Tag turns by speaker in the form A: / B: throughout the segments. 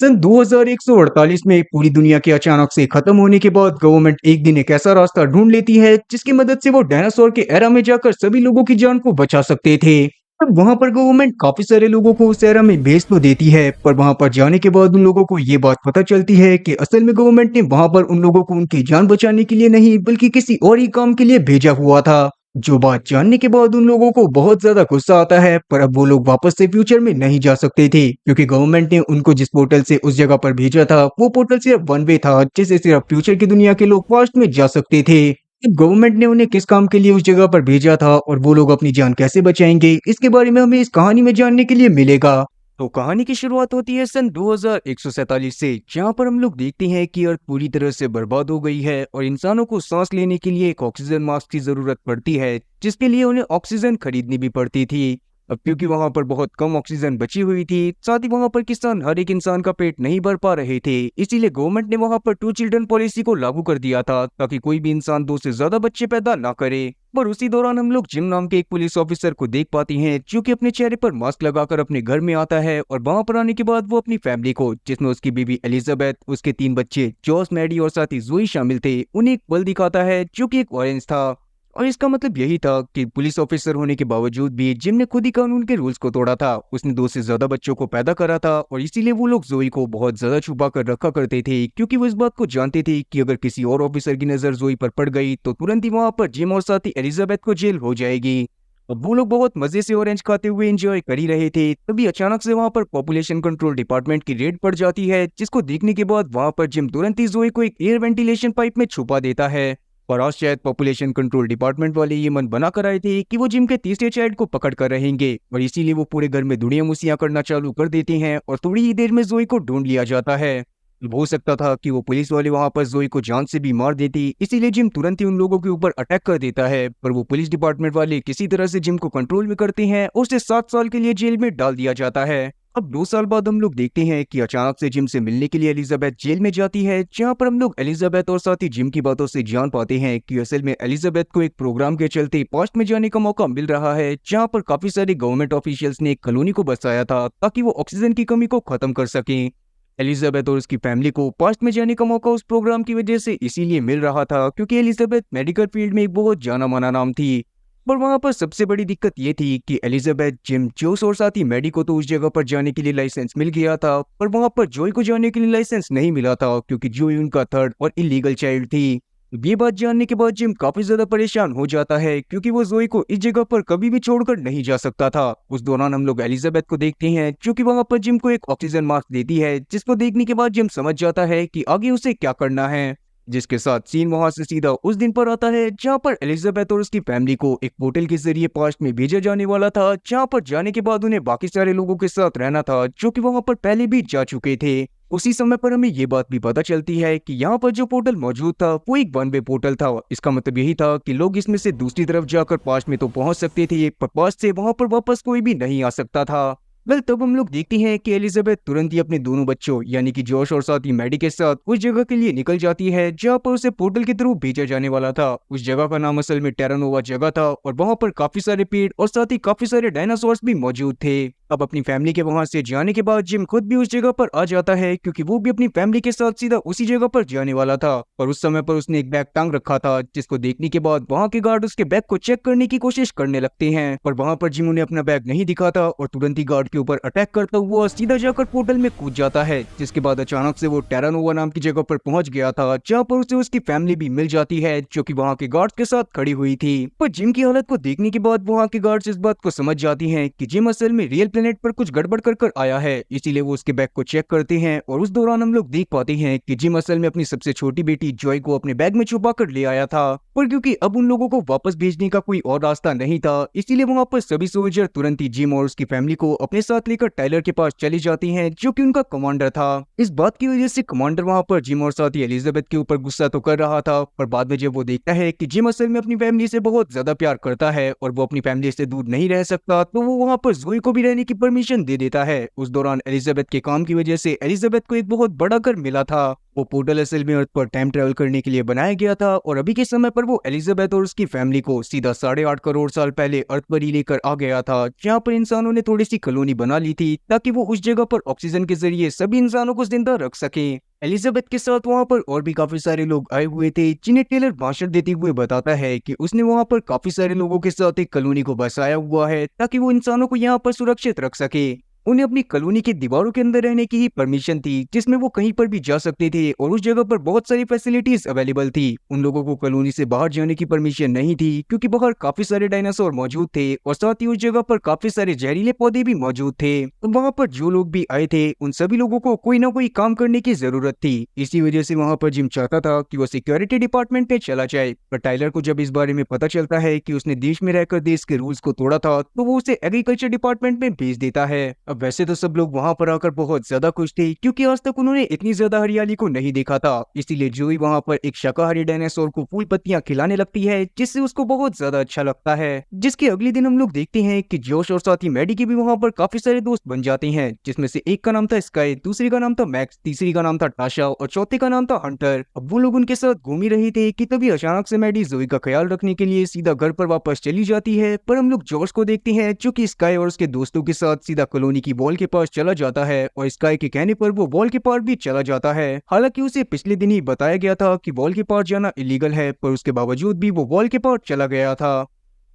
A: सन 2148 में पूरी दुनिया के अचानक से खत्म होने के बाद गवर्नमेंट एक दिन एक ऐसा रास्ता ढूंढ लेती है जिसकी मदद से वो डायनासोर के एरा में जाकर सभी लोगों की जान को बचा सकते थे। अब वहां पर गवर्नमेंट काफी सारे लोगों को उस एरा में भेज तो देती है, पर वहां पर जाने के बाद उन लोगों को ये बात पता चलती है कि असल में गवर्नमेंट ने वहां पर उन लोगों को उनकी जान बचाने के लिए नहीं बल्कि किसी और ही काम के लिए भेजा हुआ था। जो बात जानने के बाद उन लोगों को बहुत ज्यादा गुस्सा आता है, पर अब वो लोग वापस से फ्यूचर में नहीं जा सकते थे क्योंकि गवर्नमेंट ने उनको जिस पोर्टल से उस जगह पर भेजा था वो पोर्टल सिर्फ वन वे था, जिससे सिर्फ फ्यूचर की दुनिया के लोग पास्ट में जा सकते थे। अब गवर्नमेंट ने उन्हें किस काम के लिए उस जगह पर भेजा था और वो लोग अपनी जान कैसे बचाएंगे, इसके बारे में हमें इस कहानी में जानने के लिए मिलेगा। तो कहानी की शुरुआत होती है सन 2147 से, जहां पर हम लोग देखते हैं कि अर्थ पूरी तरह से बर्बाद हो गई है और इंसानों को सांस लेने के लिए एक ऑक्सीजन मास्क की जरूरत पड़ती है, जिसके लिए उन्हें ऑक्सीजन खरीदनी भी पड़ती थी। अब क्योंकि वहां पर बहुत कम ऑक्सीजन बची हुई थी, साथ ही वहां पर किसान हर एक इंसान का पेट नहीं भर पा रहे थे, इसीलिए गवर्नमेंट ने वहां पर 2 चिल्ड्रन पॉलिसी को लागू कर दिया था ताकि कोई भी इंसान 2 से ज्यादा बच्चे पैदा ना करे। पर उसी दौरान हम लोग जिम नाम के एक पुलिस ऑफिसर को देख पाते हैं जो कि अपने चेहरे पर मास्क लगाकर अपने घर में आता है, और वहां पर आने के बाद वो अपनी फैमिली को, जिसमें उसकी बीवी एलिजाबेथ, उसके 3 बच्चे जॉस, मैडी और साथ ही जोई शामिल थे, उन्हें एक पल दिखाता है जो कि एक ऑरेंज था। और इसका मतलब यही था कि पुलिस ऑफिसर होने के बावजूद भी जिम ने खुद ही कानून के रूल्स को तोड़ा था। उसने 2 से ज्यादा बच्चों को पैदा करा था और इसीलिए वो लोग जोई को बहुत ज्यादा छुपा कर रखा करते थे, क्योंकि वो इस बात को जानते थे कि अगर किसी और ऑफिसर की नजर जोई पर पड़ गई तो तुरंत ही वहां पर जिम और साथ ही एलिजाबेथ को जेल हो जाएगी। अब वो लोग बहुत मजे से ऑरेंज खाते हुए एंजॉय कर ही रहे थे, तभी अचानक से वहां पर पॉपुलेशन कंट्रोल डिपार्टमेंट की रेड पड़ जाती है, जिसको देखने के बाद वहां पर जिम तुरंत ही जोई को एक एयर वेंटिलेशन पाइप में छुपा देता है। पर आज शायद पॉपुलेशन कंट्रोल डिपार्टमेंट वाले ये मन बना कर आए थे कि वो जिम के तीसरे चाइल्ड को पकड़ कर रहेंगे, और इसीलिए वो पूरे घर में दुनिया मुसियां करना चालू कर देते हैं और थोड़ी ही देर में जोई को ढूंढ लिया जाता है। अब हो सकता था कि वो पुलिस वाले वहां पर जोई को जान से भी मार देती, इसीलिए जिम तुरंत ही उन लोगों के ऊपर अटैक कर देता है, पर वो पुलिस डिपार्टमेंट वाले किसी तरह से जिम को कंट्रोल में करते हैं और उसे 7 साल के लिए जेल में डाल दिया जाता है। अब 2 साल बाद हम लोग देखते हैं कि अचानक से जिम से मिलने के लिए एलिजाबेथ जेल में जाती है, जहां पर हम लोग एलिजाबेथ और साथ ही जिम की बातों से जान पाते हैं कि असल में एलिजाबेथ को एक प्रोग्राम के चलते पास्ट में जाने का मौका मिल रहा है, जहां पर काफी सारे गवर्नमेंट ऑफिशियल्स ने एक कॉलोनी को बसाया था ताकि वो ऑक्सीजन की कमी को खत्म कर सकें। एलिजाबेथ और उसकी फैमिली को पास्ट में जाने का मौका उस प्रोग्राम की वजह से इसीलिए मिल रहा था क्योंकि एलिजाबेथ मेडिकल फील्ड में एक बहुत जाना माना नाम थी। पर वहां पर सबसे बड़ी दिक्कत ये थी कि एलिजाबेथ, जिम, जोस और साथ ही मैडी को तो उस जगह पर जाने के लिए लाइसेंस मिल गया था, पर वहां पर जोई को जाने के लिए लाइसेंस नहीं मिला था क्योंकि जोई उनका थर्ड और इलीगल चाइल्ड थी। ये बात जानने के बाद जिम काफी ज्यादा परेशान हो जाता है क्योंकि वो जोई को इस जगह पर कभी भी छोड़कर नहीं जा सकता था। उस दौरान हम लोग एलिजाबेथ को देखते हैं जो कि वहां पर जिम को एक ऑक्सीजन मास्क देती है, जिसको देखने के बाद जिम समझ जाता है कि आगे उसे क्या करना है, जिसके साथ सीन वहां से सीधा उस दिन पर आता है जहां पर एलिजाबेथ और उसकी फैमिली को एक पोर्टल के जरिए पास्ट में भेजा जाने वाला था, जहां पर जाने के बाद उन्हें बाकी सारे लोगों के साथ रहना था जो कि वहां पर पहले भी जा चुके थे। उसी समय पर हमें ये बात भी पता चलती है कि यहाँ पर जो पोर्टल मौजूद था वो एक वन वे पोर्टल था। इसका मतलब यही था कि लोग इसमें से दूसरी तरफ जाकर पास्ट में तो पहुंच सकते थे, पर पास्ट से वहां पर वापस कोई भी नहीं आ सकता था। वेल, तब हम लोग देखते हैं कि एलिजाबेथ तुरंत ही अपने दोनों बच्चों यानी कि जोश और साथ ही मैडी के साथ उस जगह के लिए निकल जाती है जहां पर उसे पोर्टल के थ्रू भेजा जाने वाला था। उस जगह का नाम असल में टेरानोवा जगह था और वहां पर काफी सारे पेड़ और साथ ही काफी सारे डायनासोर्स भी मौजूद थे। अब अपनी फैमिली के वहां से जाने के बाद जिम खुद भी उस जगह पर आ जाता है क्योंकि वो भी अपनी फैमिली के साथ सीधा उसी जगह पर जाने वाला था, पर उस समय पर उसने एक बैग टांग रखा था, जिसको देखने के बाद वहां के गार्ड उसके बैग को चेक करने की कोशिश करने लगते हैं, पर वहां पर जिम उन्हें अपना बैग नहीं दिखाता और तुरंत ही गार्ड के ऊपर अटैक करता हुआ सीधा जाकर पोर्टल में कूद जाता है, जिसके बाद अचानक से वो टेरानोवा नाम की जगह पर पहुंच गया था, जहाँ पर उसे उसकी फैमिली भी मिल जाती है जो कि वहां के गार्ड्स के साथ खड़ी हुई थी। पर जिम की हालत को देखने के बाद वहां के गार्ड्स इस बात को समझ जाती हैं कि जिम असल में रियल प्लेनेट पर कुछ गड़बड़ कर आया है, इसीलिए वो उसके बैग को चेक करते हैं, और उस दौरान हम लोग देख पाते हैं कि जिम असल में अपनी सबसे छोटी बेटी जॉय को अपने बैग में छुपा कर ले आया था, पर क्योंकि अब उन लोगों को वापस भेजने का कोई और रास्ता नहीं था, इसीलिए वहां पर सभी सोल्जर तुरंत ही जिम और उसकी फैमिली को अपने साथ लेकर टाइलर के पास चली जाती हैं जो कि उनका कमांडर था। इस बात की वजह से कमांडर वहां पर जिम और साथ ही एलिजाबेथ के ऊपर गुस्सा तो कर रहा था, पर बाद में जब वो देखता है कि जिम असल में अपनी फैमिली से बहुत ज्यादा प्यार करता है और वो अपनी फैमिली से दूर नहीं रह सकता, तो वो वहां पर जोई को भी रहने की परमिशन दे देता है। उस दौरान एलिजाबेथ के काम की वजह से एलिजाबेथ को एक बहुत बड़ा घर मिला था वो पोर्टल असल में अर्थ पर टाइम ट्रेवल करने के लिए बनाया गया था और अभी के समय पर वो एलिजाबेथ और उसकी फैमिली को सीधा 8.5 करोड़ साल पहले अर्थ पर ही लेकर आ गया था, जहाँ पर इंसानों ने थोड़ी सी कॉलोनी बना ली थी ताकि वो उस जगह पर ऑक्सीजन के जरिए सभी इंसानों को जिंदा रख सके। एलिजाबेथ के साथ वहां पर और भी काफी सारे लोग आए हुए थे, जिन्हें टेलर भाषण देते हुए बताता है कि उसने वहां पर काफी सारे लोगों के साथ एक कॉलोनी को बसाया हुआ है ताकि वो इंसानों को यहाँ पर सुरक्षित रख सके। उन्हें अपनी कॉलोनी की दीवारों के अंदर रहने की ही परमिशन थी, जिसमें वो कहीं पर भी जा सकते थे और उस जगह पर बहुत सारी फैसिलिटीज अवेलेबल थी। उन लोगों को कॉलोनी से बाहर जाने की परमिशन नहीं थी, क्योंकि बाहर काफी सारे डायनासोर मौजूद थे और साथ ही उस जगह पर काफी सारे जहरीले पौधे भी मौजूद थे। तो वहाँ पर जो लोग भी आए थे उन सभी लोगों को कोई ना कोई काम करने की जरूरत थी। इसी वजह से वहाँ पर जिम चाहता था कि वो सिक्योरिटी डिपार्टमेंट में चला जाए, पर टाइलर को जब इस बारे में पता चलता है कि उसने देश में रहकर देश के रूल्स को तोड़ा था, तो वो उसे एग्रीकल्चर डिपार्टमेंट में भेज देता है। अब वैसे तो सब लोग वहां पर आकर बहुत ज्यादा खुश थे, क्योंकि आज तक उन्होंने इतनी ज्यादा हरियाली को नहीं देखा था। इसीलिए जोई वहां पर एक शाकाहारी डायनासोर को फूल पत्तियां खिलाने लगती है, जिससे उसको बहुत ज्यादा अच्छा लगता है। जिसके अगले दिन हम लोग देखते हैं कि जोश और साथ ही मैडी के भी वहां पर काफी सारे दोस्त बन जाते हैं, जिसमें से एक का नाम था स्काई, दूसरे का नाम था मैक्स, तीसरी का नाम था टाशा और चौथे का नाम था हंटर। अब वो लोग उनके साथ घूम ही रहे थे कि तभी अचानक से मैडी जोई का ख्याल रखने के लिए सीधा घर पर वापस चली जाती है। पर हम लोग जोश को देखते हैं जो कि स्काई और उसके दोस्तों के साथ सीधा कॉलोनी की वॉल के पास चला जाता है और स्काई के कहने पर वो वॉल के पार भी चला जाता है। हालांकि उसे पिछले दिन ही बताया गया था कि वॉल के पार जाना इलीगल है, पर उसके बावजूद भी वो वॉल के पार चला गया था।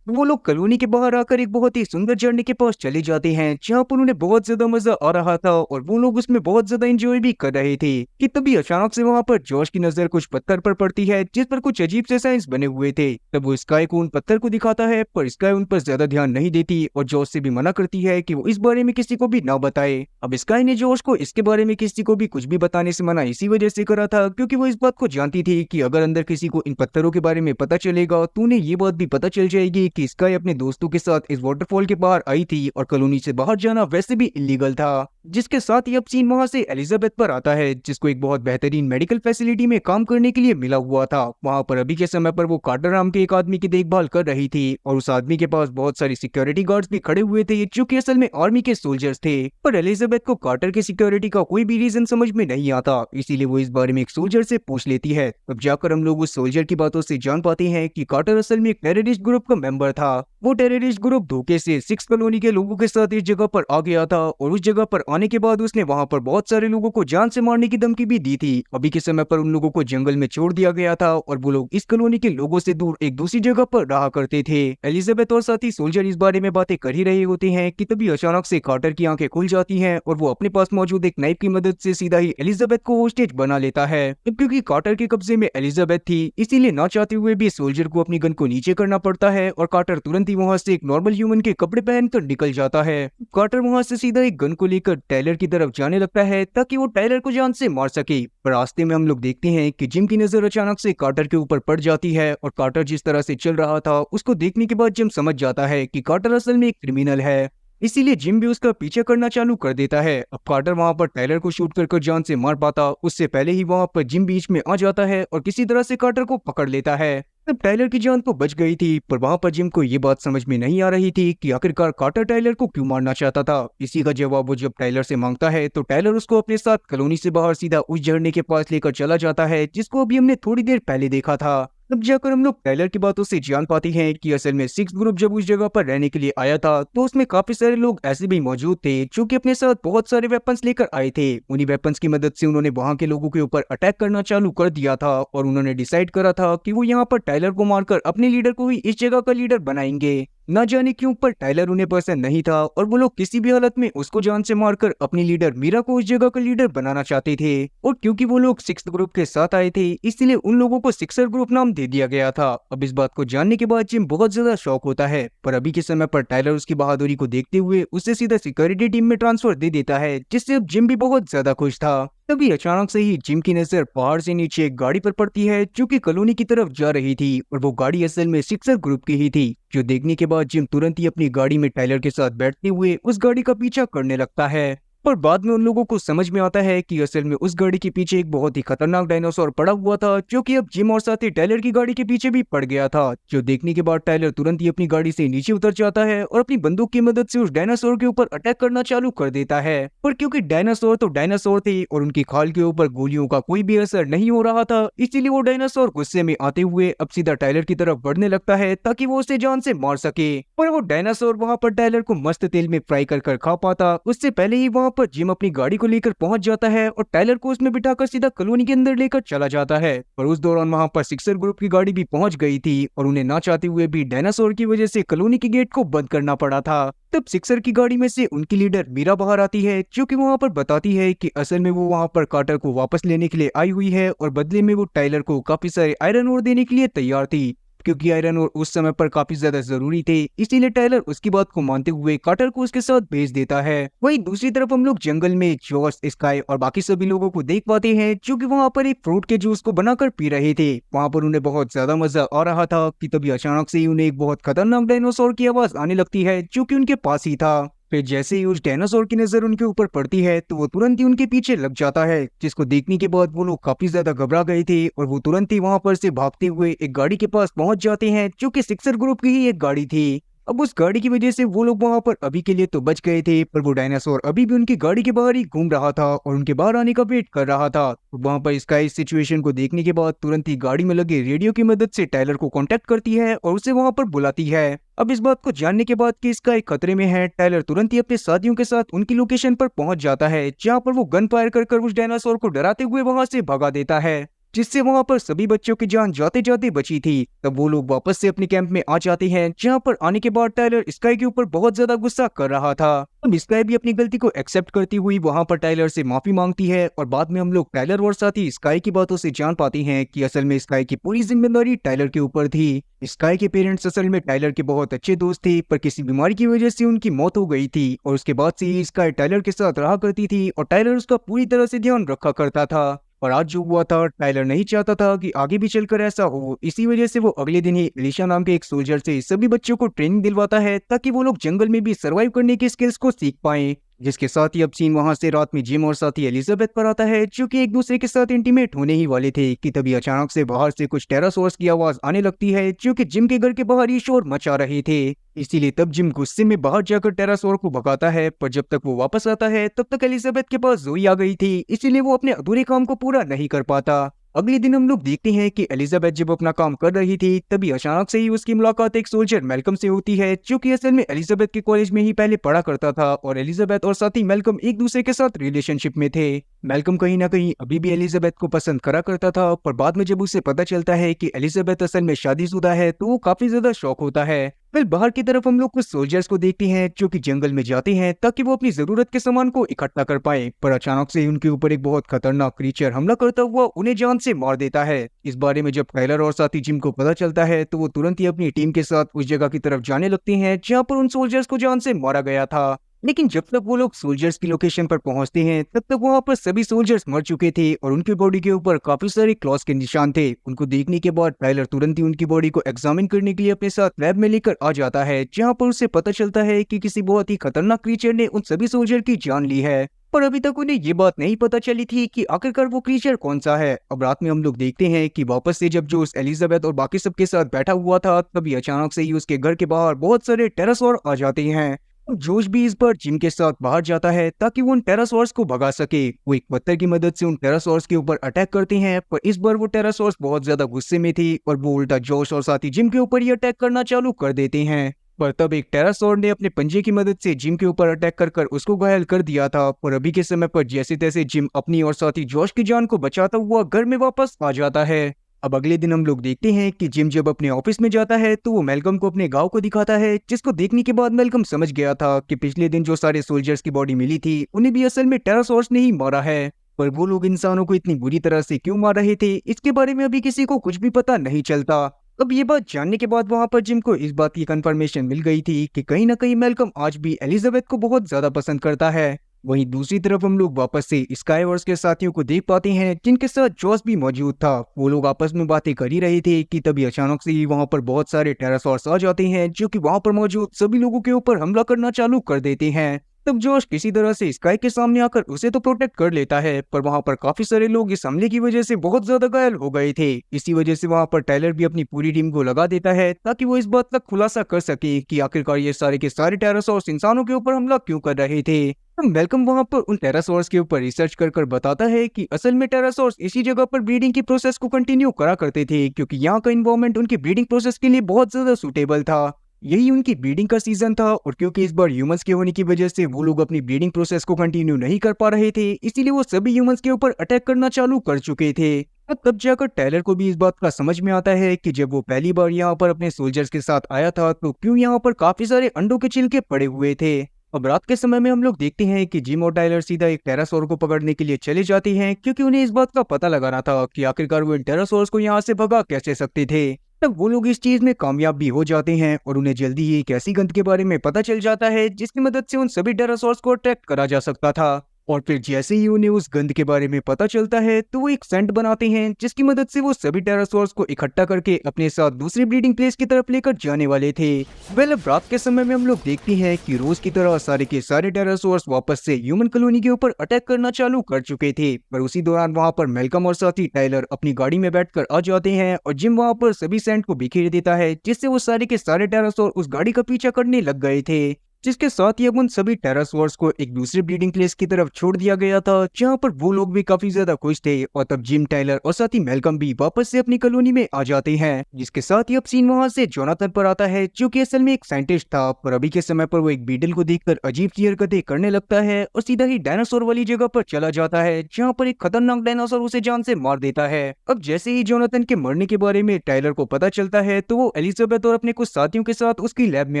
A: वो लोग कॉलोनी के बाहर आकर एक बहुत ही सुंदर झरने के पास चले जाते हैं, जहाँ पर उन्हें बहुत ज्यादा मजा आ रहा था और वो लोग उसमें बहुत ज्यादा एंजॉय भी कर रहे थे कि तभी अचानक से वहाँ पर जॉश की नजर कुछ पत्थर पर पड़ती है, जिस पर कुछ अजीब से साइंस बने हुए थे। तब वो स्काई को उन पत्थर को दिखाता है, पर स्काई उन पर ज्यादा ध्यान नहीं देती और जॉश से भी मना करती है कि वो इस बारे में किसी को भी ना बताए। अब स्काई ने जॉश को इसके बारे में किसी को भी कुछ भी बताने से मना इसी वजह से करा था, क्योंकि वो इस बात को जानती थी कि अगर अंदर किसी को इन पत्थरों के बारे में पता चलेगा तो उन्हें ये बात भी पता चल जाएगी कि स्काई अपने दोस्तों के साथ इस वाटरफॉल के बाहर आई थी और कॉलोनी से बाहर जाना वैसे भी इलीगल था। जिसके साथ ही अब सीन वहां से एलिजाबेथ पर आता है, जिसको एक बहुत बेहतरीन मेडिकल फैसिलिटी में काम करने के लिए मिला हुआ था। वहां पर अभी के समय पर वो कार्टर नाम के एक आदमी की देखभाल कर रही थी और उस आदमी के पास बहुत सारी सिक्योरिटी गार्ड्स भी खड़े हुए थे, जो कि असल में आर्मी के सोल्जर्स थे। पर एलिजाबेथ को कार्टर के सिक्योरिटी का कोई भी रीजन समझ में नहीं आता, इसीलिए वो इस बारे में एक सोल्जर से पूछ लेती है। तब जाकर हम लोग उस सोल्जर की बातों से जान पाते हैं कि कार्टर असल में एक टेररिस्ट ग्रुप का मेंबर था। वो टेररिस्ट ग्रुप धोखे से 6 कॉलोनी के लोगों के साथ इस जगह पर आ गया था और उस जगह पर आने के बाद उसने वहां पर बहुत सारे लोगों को जान से मारने की धमकी भी दी थी। अभी के समय पर उन लोगों को जंगल में छोड़ दिया गया था और वो लोग इस कॉलोनी के लोगों से दूर एक दूसरी जगह पर रहा करते थे। एलिजाबेथ और साथी सोल्जर इस बारे में बातें कर ही रहे होते हैं कि तभी अचानक से कार्टर की आंखें खुल जाती हैं और वो अपने पास मौजूद एक नाइफ की मदद से सीधा ही एलिजाबेथ को होस्टेज बना लेता है। क्योंकि कार्टर के कब्जे में एलिजाबेथ थी, इसीलिए ना चाहते हुए भी सोल्जर को अपनी गन को नीचे करना पड़ता है और कार्टर तुरंत ही वहां से एक नॉर्मल ह्यूमन के कपड़े पहनकर निकल जाता है। कार्टर वहां से सीधा एक गन को लेकर टाइलर की तरफ जाने लगता है ताकि वो टाइलर को जान से मार सके। पर रास्ते में हम लोग देखते हैं कि जिम की नजर अचानक से कार्टर के ऊपर पड़ जाती है और कार्टर जिस तरह से चल रहा था उसको देखने के बाद जिम समझ जाता है कि कार्टर असल में एक क्रिमिनल है, इसीलिए जिम भी उसका पीछे करना चालू कर देता है। अब कार्टर वहां पर टाइलर को शूट कर जान से मार पाता उससे पहले ही वहां पर जिम बीच में आ जाता है और किसी तरह से कार्टर को पकड़ लेता है। तब टाइलर की जान तो बच गई थी, पर वहां पर जिम को ये बात समझ में नहीं आ रही थी कि आखिरकार कार्टर टाइलर को क्यों मारना चाहता था। इसी का जवाब वो जब टाइलर से मांगता है तो टाइलर उसको अपने साथ कॉलोनी से बाहर सीधा उस झरने के पास लेकर चला जाता है, जिसको अभी हमने थोड़ी देर पहले देखा था। तब जाकर हम लोग टाइलर की बातों से जान पाते हैं कि असल में 6 ग्रुप जब उस जगह पर रहने के लिए आया था तो उसमें काफी सारे लोग ऐसे भी मौजूद थे जो कि अपने साथ बहुत सारे वेपन्स लेकर आए थे। उन्हीं वेपन्स की मदद से उन्होंने वहां के लोगों के ऊपर अटैक करना चालू कर दिया था और उन्होंने डिसाइड करा था कि वो यहाँ पर टाइलर को मारकर अपने लीडर को ही इस जगह का लीडर बनाएंगे। न जाने क्यों पर टाइलर उन्हें पसंद नहीं था और वो लोग किसी भी हालत में उसको जान से मारकर अपनी लीडर मीरा को उस जगह का लीडर बनाना चाहते थे। और क्योंकि वो लोग 6th ग्रुप के साथ आए थे इसलिए उन लोगों को 6er ग्रुप नाम दे दिया गया था। अब इस बात को जानने के बाद जिम बहुत ज्यादा शौक होता है, पर अभी के समय पर टाइलर उसकी बहादुरी को देखते हुए उसे सीधा सिक्योरिटी टीम में ट्रांसफर दे देता है, जिससे अब जिम भी बहुत ज्यादा खुश था। तभी अचानक से ही जिम की नजर पहाड़ से नीचे एक गाड़ी पर पड़ती है जो कि कॉलोनी की तरफ जा रही थी और वो गाड़ी असल में 6er ग्रुप की ही थी। जो देखने के बाद जिम तुरंत ही अपनी गाड़ी में टाइलर के साथ बैठते हुए उस गाड़ी का पीछा करने लगता है। पर बाद में उन लोगों को समझ में आता है कि असल में उस गाड़ी के पीछे एक बहुत ही खतरनाक डायनासोर पड़ा हुआ था, जो कि अब जिम और साथ ही टायलर की गाड़ी के पीछे भी पड़ गया था। जो देखने के बाद टायलर तुरंत ही अपनी गाड़ी से नीचे उतर जाता है और अपनी बंदूक की मदद से उस डायनासोर के ऊपर अटैक करना चालू कर देता है। पर क्योंकि डायनासोर तो डायनासोर थे और उनकी खाल के ऊपर गोलियों का कोई भी असर नहीं हो रहा था, इसीलिए वो डायनासोर गुस्से में आते हुए अब सीधा टायलर की तरफ बढ़ने लगता है ताकि वो उसे जान से मार सके। पर वो डायनासोर वहां पर टायलर को मस्त तेल में फ्राई कर खा पाता, उससे पहले ही वहां पर जिम अपनी गाड़ी को लेकर पहुंच जाता है और टायलर को उसमें बिठाकर सीधा कॉलोनी के अंदर लेकर चला जाता है। पर उस दौरान वहां पर सिक्सर ग्रुप की गाड़ी भी पहुंच गई थी और उन्हें ना चाहते हुए भी डायनासोर की वजह से कॉलोनी के गेट को बंद करना पड़ा था। तब सिक्सर की गाड़ी में से उनकी लीडर मीरा बाहर आती है, जो कि वहां पर बताती है कि असल में वो वहां पर कार्टर को वापस लेने के लिए आई हुई है और बदले में वो टायलर को काफी सारे आयरन ओर देने के लिए तैयार थी, क्योंकि आयरन और उस समय पर काफी ज्यादा जरूरी थे। इसीलिए टायलर उसकी बात को मानते हुए कार्टर को उसके साथ भेज देता है। वहीं दूसरी तरफ हम लोग जंगल में जॉस, स्काई और बाकी सभी लोगों को देख पाते हैं, जो कि वहां पर एक फ्रूट के जूस को बनाकर पी रहे थे। वहां पर उन्हें बहुत ज्यादा मजा आ रहा था कि तभी अचानक से ही उन्हें एक बहुत खतरनाक डायनासोर की आवाज आने लगती है, जो कि उनके पास ही था। फिर जैसे ही उस डायनासोर की नजर उनके ऊपर पड़ती है तो वो तुरंत ही उनके पीछे लग जाता है, जिसको देखने के बाद वो लोग काफी ज्यादा घबरा गए थे और वो तुरंत ही वहां पर से भागते हुए एक गाड़ी के पास पहुंच जाते हैं, जो कि सिक्सर ग्रुप की ही एक गाड़ी थी। अब उस गाड़ी की वजह से वो लोग वहां पर अभी के लिए तो बच गए थे, पर वो डायनासोर अभी भी उनकी गाड़ी के बाहर ही घूम रहा था और उनके बाहर आने का वेट कर रहा था। तो वहां पर स्काई इस सिचुएशन को देखने के बाद तुरंत ही गाड़ी में लगे रेडियो की मदद से टायलर को कांटेक्ट करती है और उसे वहां पर बुलाती है। अब इस बात को जानने के बाद कि स्काई खतरे में है, टायलर तुरंत ही अपने साथियों के साथ उनकी लोकेशन पर पहुंच जाता है, जहां पर वो गन फायर कर उस डायनासोर को डराते हुए वहां से भगा देता है, जिससे वहां पर सभी बच्चों की जान जाते जाते बची थी। तब वो लोग वापस से अपने कैंप में आ जाते हैं, जहां पर आने के बाद टायलर स्काई के ऊपर बहुत ज्यादा गुस्सा कर रहा था। अब स्काई भी अपनी गलती को एक्सेप्ट करती हुई वहां पर टायलर से माफी मांगती है और बाद में हम लोग टायलर और साथी स्काई की बातों से जान पाते हैं कि असल में स्काई की पूरी जिम्मेदारी टायलर के ऊपर थी। स्काई के पेरेंट्स असल में टायलर के बहुत अच्छे दोस्त थे, पर किसी बीमारी की वजह से उनकी मौत हो गई थी और उसके बाद से ही स्काई टायलर के साथ रहा करती थी और टायलर उसका पूरी तरह से ध्यान रखा करता था। और आज जो हुआ था, टायलर नहीं चाहता था कि आगे भी चलकर ऐसा हो। इसी वजह से वो अगले दिन ही एलिशा नाम के एक सोल्जर से सभी बच्चों को ट्रेनिंग दिलवाता है, ताकि वो लोग जंगल में भी सर्वाइव करने की स्किल्स को सीख पाएं। जिसके साथ ही अब सीन वहां से रात में जिम और साथी एलिजाबेथ पर आता है, जो कि एक दूसरे के साथ इंटीमेट होने ही वाले थे कि तभी अचानक से बाहर से कुछ टेरासोर्स की आवाज आने लगती है, जो कि जिम के घर के बाहर ही शोर मचा रहे थे। इसीलिए तब जिम गुस्से में बाहर जाकर टेरासोर को भगाता है, पर जब तक वो वापस आता है तब तक एलिजाबेथ के पास जोई आ गई थी, इसीलिए वो अपने अधूरे काम को पूरा नहीं कर पाता। अगले दिन हम लोग देखते हैं कि एलिजाबेथ जब अपना काम कर रही थी, तभी अचानक से ही उसकी मुलाकात एक सोल्जर मेल्कम से होती है, जो कि असल में एलिजाबेथ के कॉलेज में ही पहले पढ़ा करता था और एलिजाबेथ और साथी मेल्कम एक दूसरे के साथ रिलेशनशिप में थे। मेल्कम कहीं ना कहीं अभी भी एलिजाबेथ को पसंद करा करता था, पर बाद में जब उसे पता चलता है कि एलिजाबेथ असल में शादीशुदा है तो वो काफी ज्यादा शॉक होता है। फिर बाहर की तरफ हम लोग कुछ सोल्जर्स को देखते हैं, जो कि जंगल में जाते हैं ताकि वो अपनी जरूरत के सामान को इकट्ठा कर पाए, पर अचानक से ही उनके ऊपर एक बहुत खतरनाक क्रीचर हमला करता हुआ उन्हें जान से मार देता है। इस बारे में जब टायलर और साथी जिम को पता चलता है तो वो तुरंत ही अपनी टीम के साथ उस जगह की तरफ जाने लगते हैं, जहाँ पर उन सोल्जर्स को जान से मारा गया था। लेकिन जब तक वो लोग सोल्जर्स की लोकेशन पर पहुंचते हैं, तब तक वहां पर सभी सोल्जर्स मर चुके थे और उनकी बॉडी के ऊपर काफी सारे क्लॉस के निशान थे। उनको देखने के बाद टायलर तुरंत ही उनकी बॉडी को एग्जामिन करने के लिए अपने साथ लैब में लेकर आ जाता है, जहां पर उसे पता चलता है कि किसी बहुत ही खतरनाक क्रीचर ने उन सभी सोल्जर की जान ली है। पर अभी तक उन्हें ये बात नहीं पता चली थी कि आखिरकार वो क्रीचर कौन सा है। अब रात में हम लोग देखते हैं कि वापस से जब जोश एलिजाबेथ और बाकी सबके साथ बैठा हुआ था, तभी अचानक से ही उसके घर के बाहर बहुत सारे टेरासोर आ जाते हैं। जोश भी इस बार जिम के साथ बाहर जाता है ताकि वो उन टेरासोर्स को भगा सके। वो एक पत्थर की मदद से उन टेरासोर्स के ऊपर अटैक करते हैं, पर इस बार वो टेरासोर्स बहुत ज्यादा गुस्से में थी और वो उल्टा जोश और साथी जिम के ऊपर ही अटैक करना चालू कर देते हैं। पर तब एक टेरासोर ने अपने पंजे की मदद से जिम के ऊपर अटैक कर उसको घायल कर दिया था। पर अभी के समय पर जैसे तैसे जिम अपनी और साथी जोश की जान को बचाता हुआ घर में वापस आ जाता है। अब अगले दिन हम लोग देखते हैं कि जिम जब अपने ऑफिस में जाता है तो वो मेल्कम को अपने गांव को दिखाता है, जिसको देखने के बाद मेल्कम समझ गया था कि पिछले दिन जो सारे सोल्जर्स की बॉडी मिली थी उन्हें भी असल में टेरासोर्स ने ही मारा है। पर वो लोग इंसानों को इतनी बुरी तरह से क्यों मार रहे थे, इसके बारे में अभी किसी को कुछ भी पता नहीं चलता। अब ये बात जानने के बाद वहां पर जिम को इस बात की कंफर्मेशन मिल गई थी कि कहीं ना कहीं मेल्कम आज भी एलिजाबेथ को बहुत ज्यादा पसंद करता है। वहीं दूसरी तरफ हम लोग वापस से स्काईवर्स के साथियों को देख पाते हैं, जिनके साथ जॉस भी मौजूद था। वो लोग आपस में बातें कर ही रहे थे कि तभी अचानक से ही वहां पर बहुत सारे टेरासॉर्स आ जाते हैं, जो कि वहां पर मौजूद सभी लोगों के ऊपर हमला करना चालू कर देते हैं। तब जोश किसी तरह से स्काई के सामने आकर उसे तो प्रोटेक्ट कर लेता है, पर वहाँ पर काफी सारे लोग इस हमले की वजह से बहुत ज्यादा घायल हो गए थे। इसी वजह से वहाँ पर टाइलर भी अपनी पूरी टीम को लगा देता है ताकि वो इस बात का खुलासा कर सके कि आखिरकार ये सारे के सारे टेरासॉर्स इंसानों के ऊपर हमला क्यों कर रहे थे। तो मेलकम वहाँ पर उन टेरासॉर्स के ऊपर रिसर्च कर बताता है कि असल में टेरासॉर्स इसी जगह पर ब्रीडिंग की प्रोसेस को कंटिन्यू करा करते थे, क्योंकि यहाँ का इन्वायरमेंट उनकी ब्रीडिंग प्रोसेस के लिए बहुत ज्यादा सुटेबल था। यही उनकी ब्रीडिंग का सीजन था, और क्योंकि इस बार ह्यूमंस के होने की वजह से वो लोग अपनी ब्रीडिंग प्रोसेस को कंटिन्यू नहीं कर पा रहे थे, इसीलिए वो सभी ह्यूमंस के ऊपर अटैक करना चालू कर चुके थे। और तब जाकर टायलर को भी इस बात का समझ में आता है कि जब वो पहली बार यहाँ पर अपने सोल्जर्स के साथ आया था तो क्यों यहाँ पर काफी सारे अंडों के छिलके पड़े हुए थे। अब रात के समय में हम लोग देखते हैं कि जिम और टायलर सीधा एक टेरासोर को पकड़ने के लिए चले जाते हैं, क्योंकि उन्हें इस बात का पता लगाना था कि आखिरकार वो इन टेरासोर्स को यहाँ से भगा कैसे सकते थे। तब वो लोग इस चीज में कामयाब भी हो जाते हैं, और उन्हें जल्दी ही एक ऐसी गंध के बारे में पता चल जाता है जिसकी मदद से उन सभी टेरासोर्स को अट्रैक्ट करा जा सकता था। और फिर जैसे ही उन्हें उस गंध के बारे में पता चलता है तो वो एक सेंट बनाते हैं, जिसकी मदद से वो सभी टेरासोर्स को इकट्ठा करके अपने साथ दूसरी ब्रीडिंग प्लेस की तरफ लेकर जाने वाले थे। अब रात के समय में हम लोग देखते हैं कि रोज की तरह सारे के सारे टेरासोर्स वापस से ह्यूमन कॉलोनी के ऊपर अटैक करना चालू कर चुके थे, पर उसी दौरान वहाँ पर मेलकम और साथी टाइलर अपनी गाड़ी में बैठकर आ जाते हैं, और जिम वहाँ पर सभी सेंट को बिखेर देता है, जिससे वो सारे के सारे टेरासोर उस गाड़ी का पीछा करने लग गए थे। जिसके साथ ही अब उन सभी टेरासोर्स को एक दूसरे ब्रीडिंग प्लेस की तरफ छोड़ दिया गया था, जहां पर वो लोग भी काफी ज्यादा खुश थे। और तब जिम, टाइलर और साथ ही मेलकम भी वापस से अपनी कॉलोनी में आ जाते हैं, जिसके साथ ही अब सीन वहां से जोनाथन पर आता है, जो कि असल में एक साइंटिस्ट था, पर अभी के समय पर वो एक बीटल को देखकर अजीब सी हरकतें करने लगता है और सीधा ही डायनासोर वाली जगह पर चला जाता है, जहाँ पर एक खतरनाक डायनासोर उसे जान से मार देता है। अब जैसे ही जोनाथन के मरने के बारे में टाइलर को पता चलता है तो वो एलिजाबेथ और अपने कुछ साथियों के साथ उसकी लैब में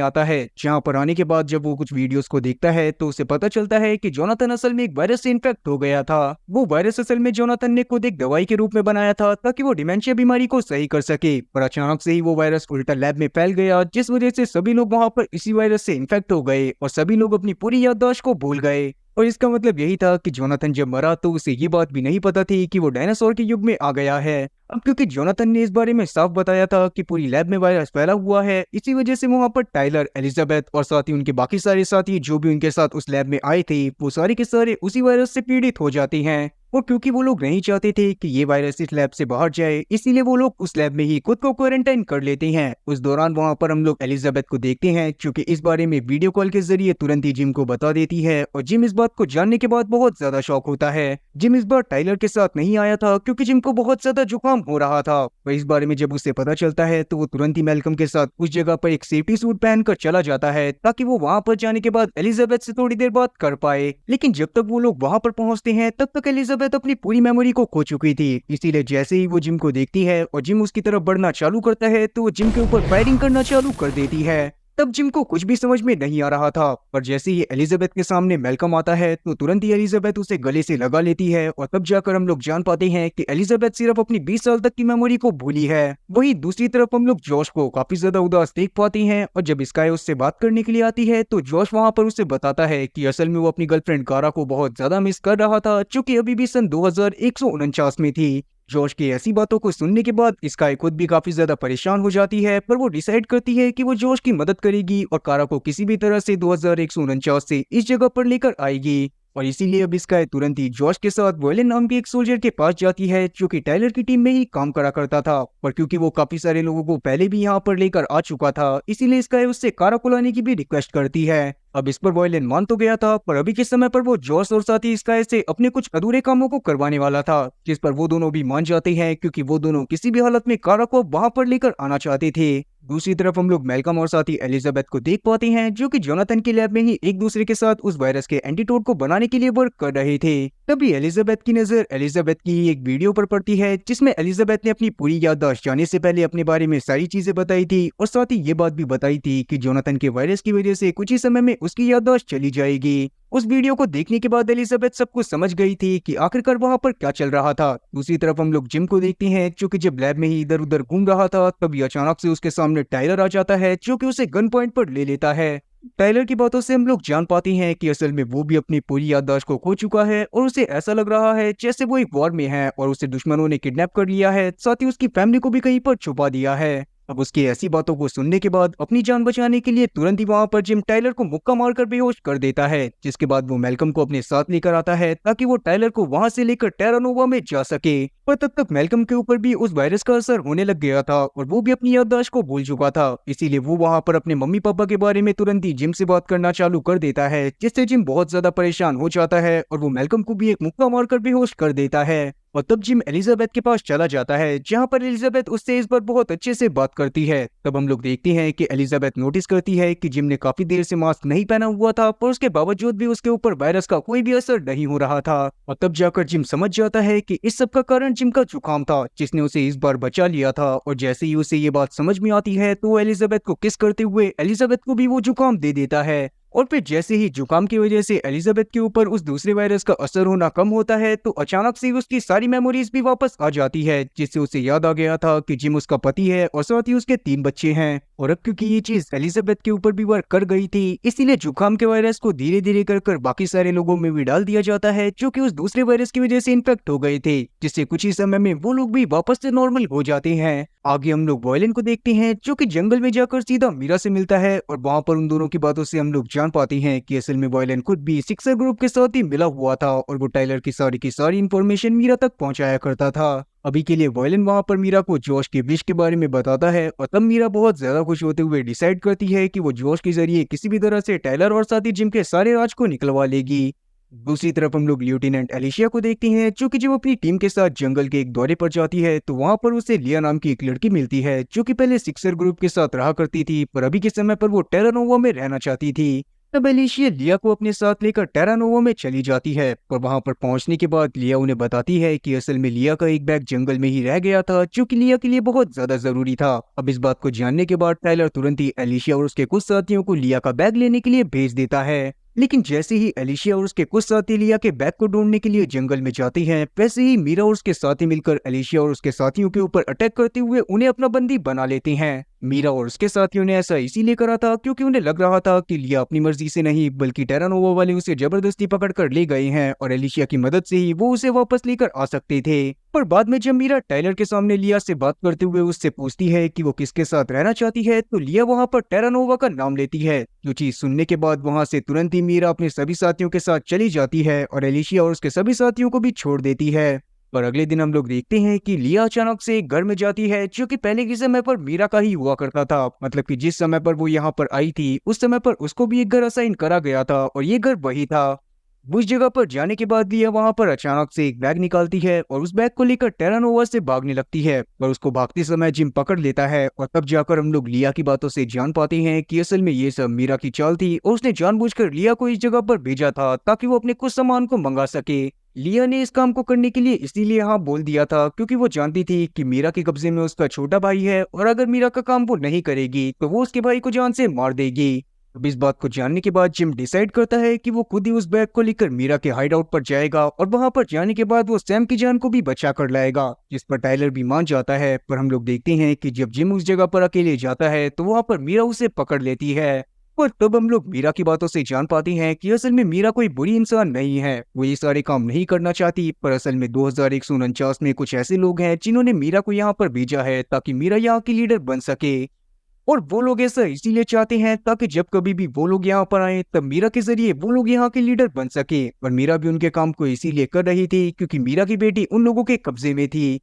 A: आता है, जहाँ पर आने के बाद जब वो कुछ वीडियोस को देखता है तो उसे पता चलता है कि जोनाथन असल में एक वायरस से इन्फेक्ट हो गया था। वो वायरस असल में जोनाथन ने खुद एक दवाई के रूप में बनाया था ताकि वो डिमेंशिया बीमारी को सही कर सके, पर अचानक से ही वो वायरस उल्टा लैब में फैल गया, जिस वजह से सभी लोग वहां पर इसी वायरस से इन्फेक्ट हो गए और सभी लोग अपनी पूरी याददाश्त को भूल गए। और इसका मतलब यही था कि जोनाथन जब मरा तो उसे ये बात भी नहीं पता थी कि वो डायनासोर के युग में आ गया है। अब क्योंकि जोनाथन ने इस बारे में साफ बताया था कि पूरी लैब में वायरस फैला हुआ है, इसी वजह से वहां पर टाइलर, एलिजाबेथ और साथ ही उनके बाकी सारे साथी जो भी उनके साथ उस लैब में आए थे, वो सारे के सारे उसी वायरस से पीड़ित हो जाते हैं। और क्योंकि वो लोग नहीं चाहते थे कि ये वायरस इस लैब से बाहर जाए, इसीलिए वो लोग उस लैब में ही खुद को क्वारंटाइन कर लेते हैं। उस दौरान वहां पर हम लोग एलिजाबेथ को देखते हैं, क्योंकि इस बारे में वीडियो कॉल के जरिए तुरंत ही जिम को बता देती है, और जिम इस बात को जानने के बाद बहुत ज्यादा शॉक होता है। जिम इस बार टाइलर के साथ नहीं आया था क्योंकि जिम को बहुत ज्यादा जुकाम हो रहा था, और इस बारे में जब उसे पता चलता है तो वो तुरंत ही मेलकम के साथ उस जगह पर एक सेफ्टी सूट पहनकर चला जाता है, ताकि वो वहां पर जाने के बाद एलिजाबेथ से थोड़ी देर बात कर पाए। लेकिन जब तक वो लोग वहां पर पहुंचते हैं तब तक एलिजाबेथ अपनी पूरी मेमोरी को खो चुकी थी, इसीलिए जैसे ही वो जिम को देखती है और जिम उसकी तरफ बढ़ना चालू करता है तो वो जिम के ऊपर फायरिंग करना चालू कर देती है। तब जिम को कुछ भी समझ में नहीं आ रहा था, पर जैसे ही एलिजाबेथ के सामने मेलकम आता है तो तुरंत ही एलिजाबेथ उसे गले से लगा लेती है, और तब जाकर हम लोग जान पाते हैं कि एलिजाबेथ सिर्फ अपनी 20 साल तक की मेमोरी को भूली है। वहीं दूसरी तरफ हम लोग जॉश को काफी ज्यादा उदास देख पाते हैं, और जब स्काई उससे बात करने के लिए आती है तो जॉश वहां पर उसे बताता है कि असल में वो अपनी गर्लफ्रेंड कारा को बहुत ज्यादा मिस कर रहा था, जो कि अभी भी सन 2149 में थी। जॉश की ऐसी बातों को सुनने के बाद स्काई खुद भी काफी ज्यादा परेशान हो जाती है, पर वो डिसाइड करती है कि वो जॉश की मदद करेगी और कारा को किसी भी तरह से 2149 से इस जगह पर लेकर आएगी। और इसीलिए अब स्काई तुरंत ही जॉश के साथ वॉयलेन नाम के एक सोल्जर के पास जाती है, जो कि टाइलर की टीम में ही काम करा करता था, पर क्योंकि वो काफी सारे लोगों को पहले भी यहाँ पर लेकर आ चुका था, इसीलिए स्काई उससे कारा को लाने की भी रिक्वेस्ट करती है। अब इस पर वॉयलेन मान तो गया था, पर अभी के समय पर वो जॉश और साथी स्काई से अपने कुछ अधूरे कामों को करवाने वाला था, जिस पर वो दोनों भी मान जाते हैं, क्योंकि वो दोनों किसी भी हालत में कारा को वहां पर लेकर आना चाहते थे। दूसरी तरफ हम लोग मेलकम और साथी एलिजाबेथ को देख पाते हैं, जो कि जोनाथन की लैब में ही एक दूसरे के साथ उस वायरस के एंटीडोट को बनाने के लिए वर्क कर रहे थे। तभी एलिजाबेथ की नजर एलिजाबेथ की ही एक वीडियो पर पड़ती है, जिसमें एलिजाबेथ ने अपनी पूरी याददाश्त जाने से पहले अपने बारे में सारी चीजें बताई थी, और साथ ही ये बात भी बताई थी कि जोनाथन के वायरस की वजह से कुछ ही समय में उसकी याददाश्त चली जाएगी। उस वीडियो को देखने के बाद एलिजाबेथ सब कुछ समझ गई थी कि आखिरकार वहां पर क्या चल रहा था। दूसरी तरफ हम लोग जिम को देखते हैं, जो कि जब लैब में ही इधर उधर घूम रहा था तभी अचानक से उसके सामने टाइलर आ जाता है, जो कि उसे गन पॉइंट पर ले लेता है। टाइलर की बातों से हम लोग जान पाते हैं कि असल में वो भी अपनी पूरी याददाश्त को खो चुका है, और उसे ऐसा लग रहा है जैसे वो एक वॉर में है और उसे दुश्मनों ने किडनैप कर लिया है, साथ ही उसकी फैमिली को भी कहीं पर छुपा दिया है। अब उसकी ऐसी बातों को सुनने के बाद अपनी जान बचाने के लिए तुरंत ही वहां पर जिम टाइलर को मुक्का मारकर बेहोश कर देता है, जिसके बाद वो मेलकम को अपने साथ लेकर आता है ताकि वो टाइलर को वहां से लेकर टेरानोवा में जा सके। पर तब तक मेलकम के ऊपर भी उस वायरस का असर होने लग गया था और वो भी अपनी याददाश्त को भूल चुका था। इसीलिए वो वहां पर अपने मम्मी पापा के बारे में तुरंत ही जिम से बात करना चालू कर देता है, जिससे जिम बहुत ज्यादा परेशान हो जाता है और वो मेलकम को भी एक मुक्का मारकर बेहोश कर देता है। और तब जिम एलिजाबेथ के पास चला जाता है, जहां पर एलिजाबेथ उससे इस बार बहुत अच्छे से बात करती है। तब हम लोग देखते हैं कि एलिजाबेथ नोटिस करती है कि जिम ने काफी देर से मास्क नहीं पहना हुआ था, पर उसके बावजूद भी उसके ऊपर वायरस का कोई भी असर नहीं हो रहा था। और तब जाकर जिम समझ जाता है कि इस सब का कारण जिम का जुकाम था, जिसने उसे इस बार बचा लिया था। और जैसे ही उसे ये बात समझ में आती है तो वो एलिजाबेथ को किस करते हुए एलिजाबेथ को भी वो जुकाम दे देता है। और फिर जैसे ही जुकाम की वजह से एलिजाबेथ के ऊपर उस दूसरे वायरस का असर होना कम होता है, तो अचानक से उसकी सारी मेमोरीज भी वापस आ जाती है, जिससे उसे याद आ गया था कि जिम उसका पति है और साथ ही उसके 3 बच्चे हैं। और अब क्योंकि ये चीज एलिजाबेथ के ऊपर भी वर्क कर गई थी, इसीलिए जुकाम के वायरस को धीरे धीरे कर बाकी सारे लोगों में भी डाल दिया जाता है, जो कि उस दूसरे वायरस की वजह से इन्फेक्ट हो गए थे, जिससे कुछ ही समय में वो लोग भी वापस से नॉर्मल हो जाते हैं। आगे हम लोग वॉयलिन को देखते हैं, जो कि जंगल में जाकर सीधा मीरा से मिलता है और वहां पर उन दोनों की बातों से हम लोग जान पाते हैं कि असल में वॉयलिन खुद भी सिक्सर ग्रुप के साथ ही मिला हुआ था और वो टाइलर की सारी इन्फॉर्मेशन मीरा तक पहुंचाया करता था। अभी के लिए वॉयलिन वहां पर मीरा को जोश के विश के बारे में बताता है और तब मीरा बहुत ज्यादा खुश होते हुए डिसाइड करती है कि वो जोश के जरिए किसी भी तरह से टाइलर और साथ ही जिम के सारे राज को निकलवा लेगी। दूसरी तरफ हम लोग लेफ्टिनेंट एलिशिया को देखते हैं, जो कि जब अपनी टीम के साथ जंगल के एक दौरे पर जाती है तो वहां पर उसे लिया नाम की एक लड़की मिलती है, जो कि पहले सिक्सर ग्रुप के साथ रहा करती थी, पर अभी के समय पर वो टेरानोवा में रहना चाहती थी। तब एलिशिया लिया को अपने साथ लेकर टेरानोवा में चली जाती है, पर वहां पर पहुंचने के बाद लिया उन्हें बताती है कि असल में लिया का एक बैग जंगल में ही रह गया था, जो कि लिया के लिए बहुत ज्यादा जरूरी था। अब इस बात को जानने के बाद टाइलर तुरंत ही एलिशिया और उसके कुछ साथियों को लिया का बैग लेने के लिए भेज देता है। लेकिन जैसे ही एलिशिया और उसके कुछ साथी लिया के बैग को ढूंढने के लिए जंगल में जाते हैं, वैसे ही मीरा और उसके साथी मिलकर एलिशिया और उसके साथियों के ऊपर अटैक करते हुए उन्हें अपना बंदी बना लेते हैं। मीरा और उसके साथियों ने ऐसा इसीलिए करा था क्योंकि उन्हें लग रहा था कि लिया अपनी मर्जी से नहीं बल्कि टेरानोवा वाले उसे जबरदस्ती पकड़ कर ले गए हैं और एलिशिया की मदद से ही वो उसे वापस लेकर आ सकते थे। पर बाद में जब मीरा टाइलर के सामने लिया से बात करते हुए उससे पूछती है कि वो किसके साथ रहना चाहती है, तो लिया वहां पर टेरानोवा का नाम लेती है। जो चीज सुनने के बाद वहां से तुरंत ही मीरा अपने सभी साथियों के साथ चली जाती है और एलिशिया और उसके सभी साथियों को भी छोड़ देती है। पर अगले दिन हम लोग देखते हैं कि लिया अचानक से एक घर में जाती है, जो कि पहले के समय पर मीरा का ही हुआ करता था। मतलब कि जिस समय पर वो यहाँ पर आई थी उस समय पर उसको भी एक घर असाइन करा गया था और ये घर वही था। उस जगह पर जाने के बाद लिया वहां पर अचानक से एक बैग निकालती है और उस बैग को लेकर टेरानोवा से भागने लगती है, पर उसको भागते समय जिम पकड़ लेता है। और तब जाकर हम लोग लिया की बातों से जान पाते हैं कि असल में ये सब मीरा की चाल थी और उसने जानबूझकर लिया को इस जगह पर भेजा था ताकि वो अपने कुछ सामान को मंगा सके। लिया ने इस काम को करने के लिए इसीलिए हाँ बोल दिया था क्योंकि वो जानती थी कि मीरा के कब्जे में उसका छोटा भाई है और अगर मीरा का काम वो नहीं करेगी तो वो उसके भाई को जान से मार देगी। अब इस बात को जानने के बाद जिम डिसाइड करता है कि वो खुद ही उस बैग को लेकर मीरा के हाइड आउट पर जाएगा और वहां पर जाने के बाद वो सैम की जान को भी बचा कर लाएगा, जिस पर टाइलर भी मान जाता है। पर हम लोग देखते हैं कि जब जिम उस जगह पर अकेले जाता है तो वहां पर मीरा उसे पकड़ लेती है। पर तब हम लोग मीरा की बातों से जान पाते हैं कि असल में मीरा कोई बुरी इंसान नहीं है, वो ये सारे काम नहीं करना चाहती, पर असल में 2149 में कुछ ऐसे लोग हैं जिन्होंने मीरा को यहाँ पर भेजा है ताकि मीरा यहाँ की लीडर बन सके। और वो लोग ऐसा इसीलिए चाहते हैं ताकि जब कभी भी वो लोग यहाँ पर आए तब मीरा के जरिए वो लोग यहाँ के लीडर बन सके। और मीरा भी उनके काम को इसीलिए कर रही थी क्योंकि मीरा की बेटी उन लोगों के कब्जे में थी।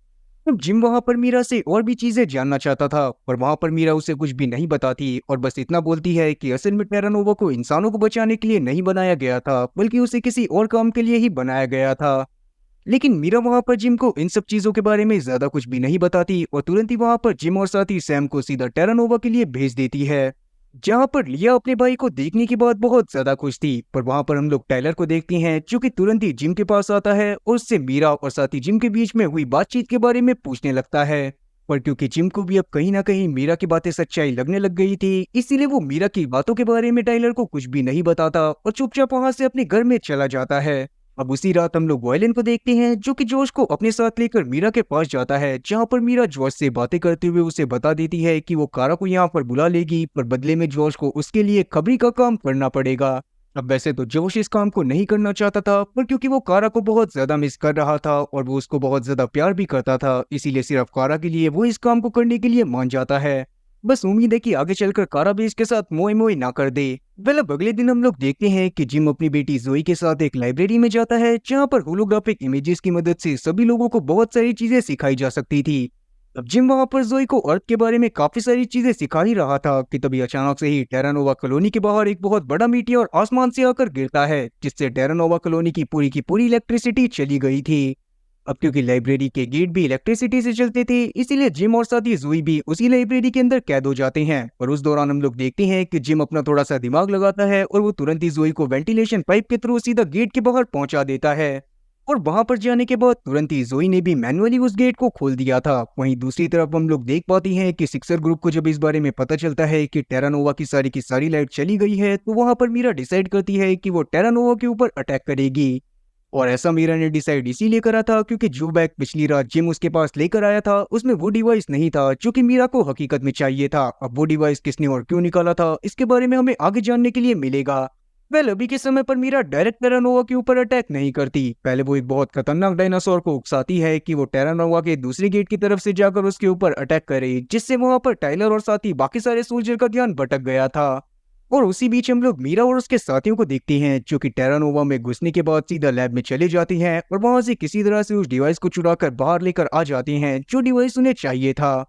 A: तब जिम वहां पर मीरा से और भी चीजें जानना चाहता था, पर वहां पर मीरा उसे कुछ भी नहीं बताती और बस इतना बोलती है कि असल में टेरानोवा को इंसानों को बचाने के लिए नहीं बनाया गया था बल्कि उसे किसी और काम के लिए ही बनाया गया था। लेकिन मीरा वहां पर जिम को इन सब चीजों के बारे में ज्यादा कुछ भी नहीं बताती और तुरंत ही वहां पर जिम और साथ ही सैम को सीधा टेरानोवा के लिए भेज देती है, जहां पर लिया अपने भाई को देखने के बाद बहुत ज्यादा खुश थी। पर वहां पर हम लोग टाइलर को देखते हैं, जो कि तुरंत ही जिम के पास आता है और उससे मीरा और साथ ही जिम के बीच में हुई बातचीत के बारे में पूछने लगता है। पर क्योंकि जिम को भी अब कहीं ना कहीं मीरा की बातें सच्चाई लगने लग गई थी, इसीलिए वो मीरा की बातों के बारे में टाइलर को कुछ भी नहीं बताता और चुपचाप वहां से अपने घर में चला जाता है। अब उसी रात हम लोग वॉयलिन को देखते हैं, जो कि जोश को अपने साथ लेकर मीरा के पास जाता है, जहां पर मीरा जोश से बातें करते हुए उसे बता देती है कि वो कारा को यहाँ पर बुला लेगी, पर बदले में जोश को उसके लिए खबरी का काम करना पड़ेगा। अब वैसे तो जोश इस काम को नहीं करना चाहता था, पर क्योंकि वो कारा को बहुत ज्यादा मिस कर रहा था और वो उसको बहुत ज्यादा प्यार भी करता था, इसीलिए सिर्फ कारा के लिए वो इस काम को करने के लिए मान जाता है। बस उम्मीद है कि आगे चलकर कारा भी इसके साथ मोए मोए ना कर दे। अब अगले दिन हम लोग देखते हैं कि जिम अपनी बेटी जोई के साथ एक लाइब्रेरी में जाता है, जहाँ पर होलोग्राफिक इमेजेस की मदद से सभी लोगों को बहुत सारी चीजें सिखाई जा सकती थी। अब जिम वहां पर जोई को अर्थ के बारे में काफी सारी चीजें सिखा ही रहा था कि तभी अचानक से ही टेरानोवा कॉलोनी के बाहर एक बहुत बड़ा मीटियोर आसमान से आकर गिरता है, जिससे टेरानोवा कॉलोनी की पूरी इलेक्ट्रिसिटी चली गई थी। अब क्योंकि लाइब्रेरी के गेट भी इलेक्ट्रिसिटी से चलते थे, इसीलिए जिम और साथ ही जोई भी उसी लाइब्रेरी के अंदर कैद हो जाते हैं। और उस दौरान हम लोग देखते हैं कि जिम अपना थोड़ा सा दिमाग लगाता है और वो तुरंत ही जोई को वेंटिलेशन पाइप के थ्रू सीधा गेट के बाहर पहुंचा देता है। और वहां पर जाने के बाद तुरंत ही जोई ने भी मैनुअली उस गेट को खोल दिया था। वहीं दूसरी तरफ हम लोग देख पाते हैं कि सिक्सर ग्रुप को जब इस बारे में पता चलता है कि टेरानोवा की सारी लाइट चली गई है, तो वहां पर मीरा डिसाइड करती है कि वो टेरानोवा के ऊपर अटैक करेगी। और ऐसा मीरा ने डिसाइड इसीलिए करा था क्योंकि जो बैग पिछली रात जिम उसके पास लेकर आया था, उसमें वो डिवाइस नहीं था जो कि मीरा को हकीकत में चाहिए था। अब वो डिवाइस किसने और क्यों निकाला था, इसके बारे में हमें आगे जानने के लिए मिलेगा। अभी के समय पर मीरा डायरेक्ट टेरानोवा के ऊपर अटैक नहीं करती। पहले वो एक बहुत खतरनाक डायनासोर को उकसाती है कि वो टेरानोवा के दूसरे गेट की तरफ से जाकर उसके ऊपर अटैक करे, जिससे वहां पर टाइलर और साथ ही बाकी सारे सोल्जर का ध्यान भटक गया था। और उसी बीच हम लोग मीरा और उसके साथियों को देखते हैं जो कि टेरानोवा में घुसने के बाद सीधा लैब में चले जाती हैं और वहां से किसी तरह से उस डिवाइस को चुरा कर बाहर लेकर आ जाती हैं, जो डिवाइस उन्हें चाहिए था।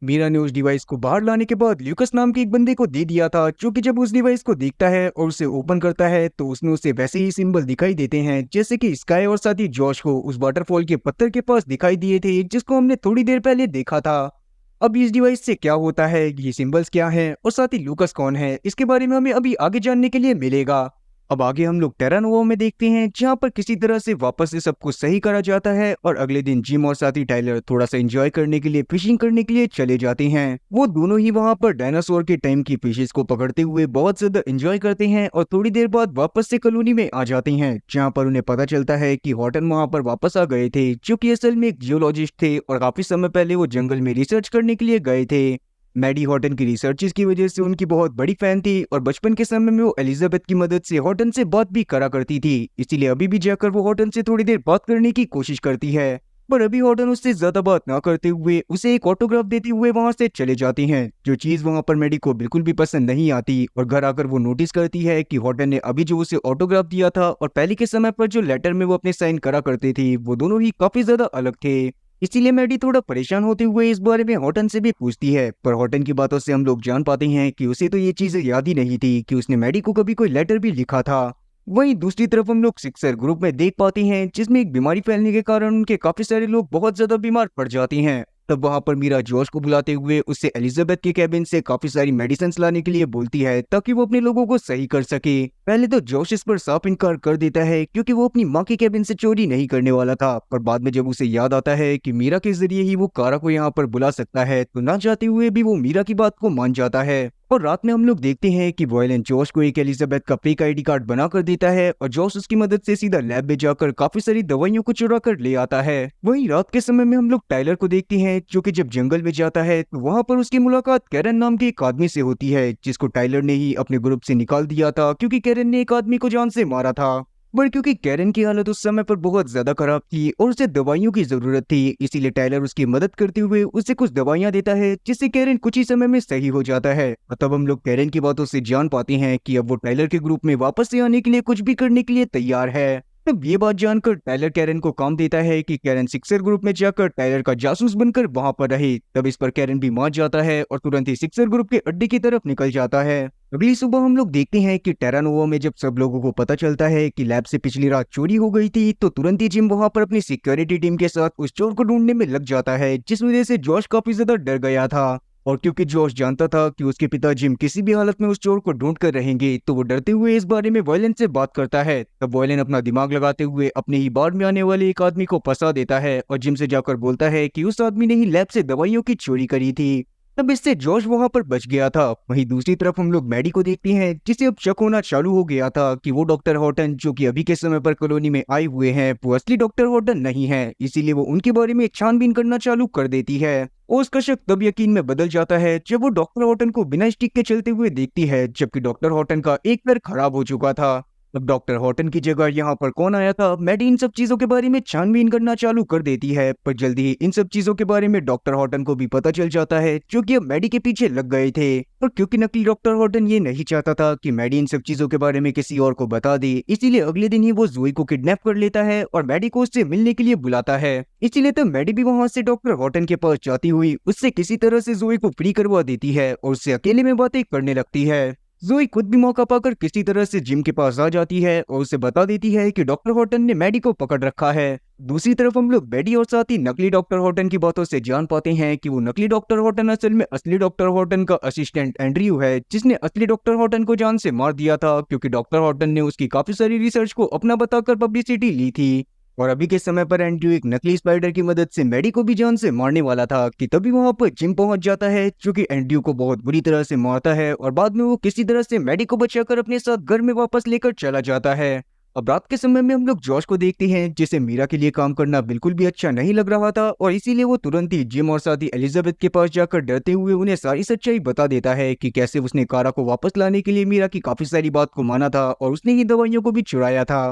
A: मीरा ने उस डिवाइस को बाहर लाने के बाद ल्यूकस नाम के एक बंदे को दे दिया था, जो कि जब उस डिवाइस को देखता है और उसे ओपन करता है तो उसमें उसे वैसे ही सिंबल दिखाई देते हैं जैसे कि स्काई और साथ ही जॉश को उस वाटरफॉल के पत्थर के पास दिखाई दिए थे, जिसको हमने थोड़ी देर पहले देखा था। अब इस डिवाइस से क्या होता है, ये सिंबल्स क्या हैं और साथ ही लूकस कौन है, इसके बारे में हमें अभी आगे जानने के लिए मिलेगा। अब आगे हम लोग टेरानोवा में देखते हैं, जहां पर किसी तरह से वापस से सब कुछ सही करा जाता है और अगले दिन जिम और साथी टाइलर थोड़ा सा एंजॉय करने के लिए फिशिंग करने के लिए चले जाते हैं। वो दोनों ही वहां पर डायनासोर के टाइम की फिशेस को पकड़ते हुए बहुत ज्यादा एंजॉय करते हैं और थोड़ी देर बाद वापस से कॉलोनी में आ जाते हैं, जहाँ पर उन्हें पता चलता है कि हॉटन वहां पर वापस आ गए थे, जो कि असल में एक जियोलॉजिस्ट थे और काफी समय पहले वो जंगल में रिसर्च करने के लिए गए थे। मैडी हॉटन की रिसर्चेस की वजह से उनकी बहुत बड़ी फैन थी और बचपन के समय में वो एलिजाबेथ की मदद से हॉटन से बात भी करा करती थी, इसीलिए अभी भी जाकर वो हॉटन से थोड़ी देर बात करने की कोशिश करती है। पर अभी हॉटन उससे ज्यादा बात ना करते हुए उसे एक ऑटोग्राफ देते हुए वहां से चले जाते हैं, जो चीज वहां पर मैडी को बिल्कुल भी पसंद नहीं आती। और घर आकर वो नोटिस करती है कि हॉटन ने अभी जो उसे ऑटोग्राफ दिया था और पहले के समय पर जो लेटर में वो अपने साइन करा करते थे, वो दोनों ही काफी ज्यादा अलग थे। इसीलिए मैडी थोड़ा परेशान होते हुए इस बारे में हॉटन से भी पूछती है, पर हॉटन की बातों से हम लोग जान पाते हैं कि उसे तो ये चीजें याद ही नहीं थी कि उसने मैडी को कभी कोई लेटर भी लिखा था। वहीं दूसरी तरफ हम लोग सिक्सर ग्रुप में देख पाते हैं, जिसमें एक बीमारी फैलने के कारण उनके काफी सारे लोग बहुत ज्यादा बीमार पड़ जाते हैं। तब वहां पर मीरा जॉर्ज को बुलाते हुए उससे एलिजाबेथ के कैबिन से काफी सारी मेडिसिन लाने के लिए बोलती है, ताकि वो अपने लोगों को सही कर सके। पहले तो जॉश इस पर साफ इनकार कर देता है, क्योंकि वो अपनी माँ के कैबिन से चोरी नहीं करने वाला था। पर बाद में जब उसे याद आता है कि मीरा के जरिए ही वो कारा को यहाँ पर बुला सकता है, तो ना चाहते हुए भी वो मीरा की बात को मान जाता है। और रात में हम लोग देखते हैं कि वॉयलन जॉश को एक एलिजाबेथ का फेक आईडी कार्ड बना कर देता है और जॉश उसकी मदद से सीधा लैब में जाकर काफी सारी दवाइयों को चुरा कर ले आता है। वहीं रात के समय में हम लोग टाइलर को देखते हैं, जो कि जब जंगल में जाता है तो वहां पर उसकी मुलाकात कैरन नाम के एक आदमी से होती है, जिसको टाइलर ने ही अपने ग्रुप से निकाल दिया था, क्योंकि कैरन ने एक आदमी को जान से मारा था। पर क्योंकि कैरन की हालत उस समय पर बहुत ज्यादा खराब थी और उसे दवाइयों की जरूरत थी, इसीलिए टाइलर उसकी मदद करते हुए उसे कुछ दवाइयां देता है, जिससे कैरन कुछ ही समय में सही हो जाता है। और तब हम लोग कैरन की बातों से जान पाते हैं कि अब वो टाइलर के ग्रुप में वापस से आने के लिए कुछ भी करने के लिए तैयार है। तब ये बात जानकर टाइलर कैरन को काम देता है कि कैरन सिक्सर ग्रुप में जाकर टाइलर का जासूस बनकर वहां पर रहे। तब इस पर कैरन भी मान जाता है और तुरंत ही सिक्सर ग्रुप के अड्डे की तरफ निकल जाता है। अगली सुबह हम लोग देखते हैं कि टेरानोवा में जब सब लोगों को पता चलता है कि लैब से पिछली रात चोरी हो गई थी, तो तुरंत ही जिम वहां पर अपनी सिक्योरिटी टीम के साथ उस चोर को ढूंढने में लग जाता है, जिस वजह से जॉश काफी ज्यादा डर गया था। और क्योंकि जॉश जानता था कि उसके पिता जिम किसी भी हालत में उस चोर को ढूंढ कर रहेंगे, तो वो डरते हुए इस बारे में वॉयलेन से बात करता है। तब वॉयलेन अपना दिमाग लगाते हुए अपने ही बार में आने वाले एक आदमी को फंसा देता है और जिम से जाकर बोलता है कि उस आदमी ने ही लैब से दवाइयों की चोरी करी थी। तब इससे जॉश वहां पर बच गया था। वहीं दूसरी तरफ हम लोग मैडी को देखते हैं, जिसे अब शक होना चालू हो गया था कि वो डॉक्टर हॉटन जो कि अभी के समय पर कॉलोनी में आए हुए हैं, वो असली डॉक्टर हॉटन नहीं है। इसीलिए वो उनके बारे में छानबीन करना चालू कर देती है और उसका शक तब यकीन में बदल जाता है जब वो डॉक्टर हॉटन को बिना स्टिक के चलते हुए देखती है, जबकि डॉक्टर हॉटन का एक पैर खराब हो चुका था। अब डॉक्टर हॉटन की जगह यहाँ पर कौन आया था? मैडी इन सब चीजों के बारे में छानबीन करना चालू कर देती है, पर जल्दी ही इन सब चीजों के बारे में डॉक्टर हॉटन को भी पता चल जाता है, जो कि अब मैडी के पीछे लग गए थे। और क्योंकि नकली डॉक्टर हॉटन ये नहीं चाहता था कि मैडी इन सब चीजों के बारे में किसी और को बता दे, इसीलिए अगले दिन ही वो ज़ोई को किडनैप कर लेता है और मैडी को उससे मिलने के लिए बुलाता है। इसीलिए तो मैडी भी वहां से डॉक्टर हॉटन के पास जाती हुई उससे किसी तरह से ज़ोई को फ्री करवा देती है और उससे अकेले में बातें करने लगती है। ज़ोई खुद भी मौका पाकर किसी तरह से जिम के पास आ जाती है और उसे बता देती है कि डॉक्टर हॉटन ने मैडी को पकड़ रखा है। दूसरी तरफ हम लोग मैडी और साथ ही नकली डॉक्टर हॉटन की बातों से जान पाते हैं कि वो नकली डॉक्टर हॉटन असल में असली डॉक्टर हॉटन का असिस्टेंट एंड्रयू है, जिसने असली डॉक्टर हॉटन को जान से मार दिया था, क्योंकि डॉक्टर हॉटन ने उसकी काफी सारी रिसर्च को अपना बताकर पब्लिसिटी ली थी। और अभी के समय पर एंड्रयू एक नकली स्पाइडर की मदद से मैडी को भी जान से मारने वाला था कि तभी वहां पर जिम पहुंच जाता है, जो कि एंड्रयू को बहुत बुरी तरह से मारता है और बाद में वो किसी तरह से मैडी को बचाकर अपने साथ घर में वापस लेकर चला जाता है। अब रात के समय में हम लोग जॉश को देखते हैं, जिसे मीरा के लिए काम करना बिल्कुल भी अच्छा नहीं लग रहा था और इसीलिए वो तुरंत ही जिम और साथ ही एलिजाबेथ के पास जाकर डरते हुए उन्हें सारी सच्चाई बता देता है कि कैसे उसने कारा को वापस लाने के लिए मीरा की काफी सारी बात को माना था और उसने ही दवाइयों को भी चुराया था।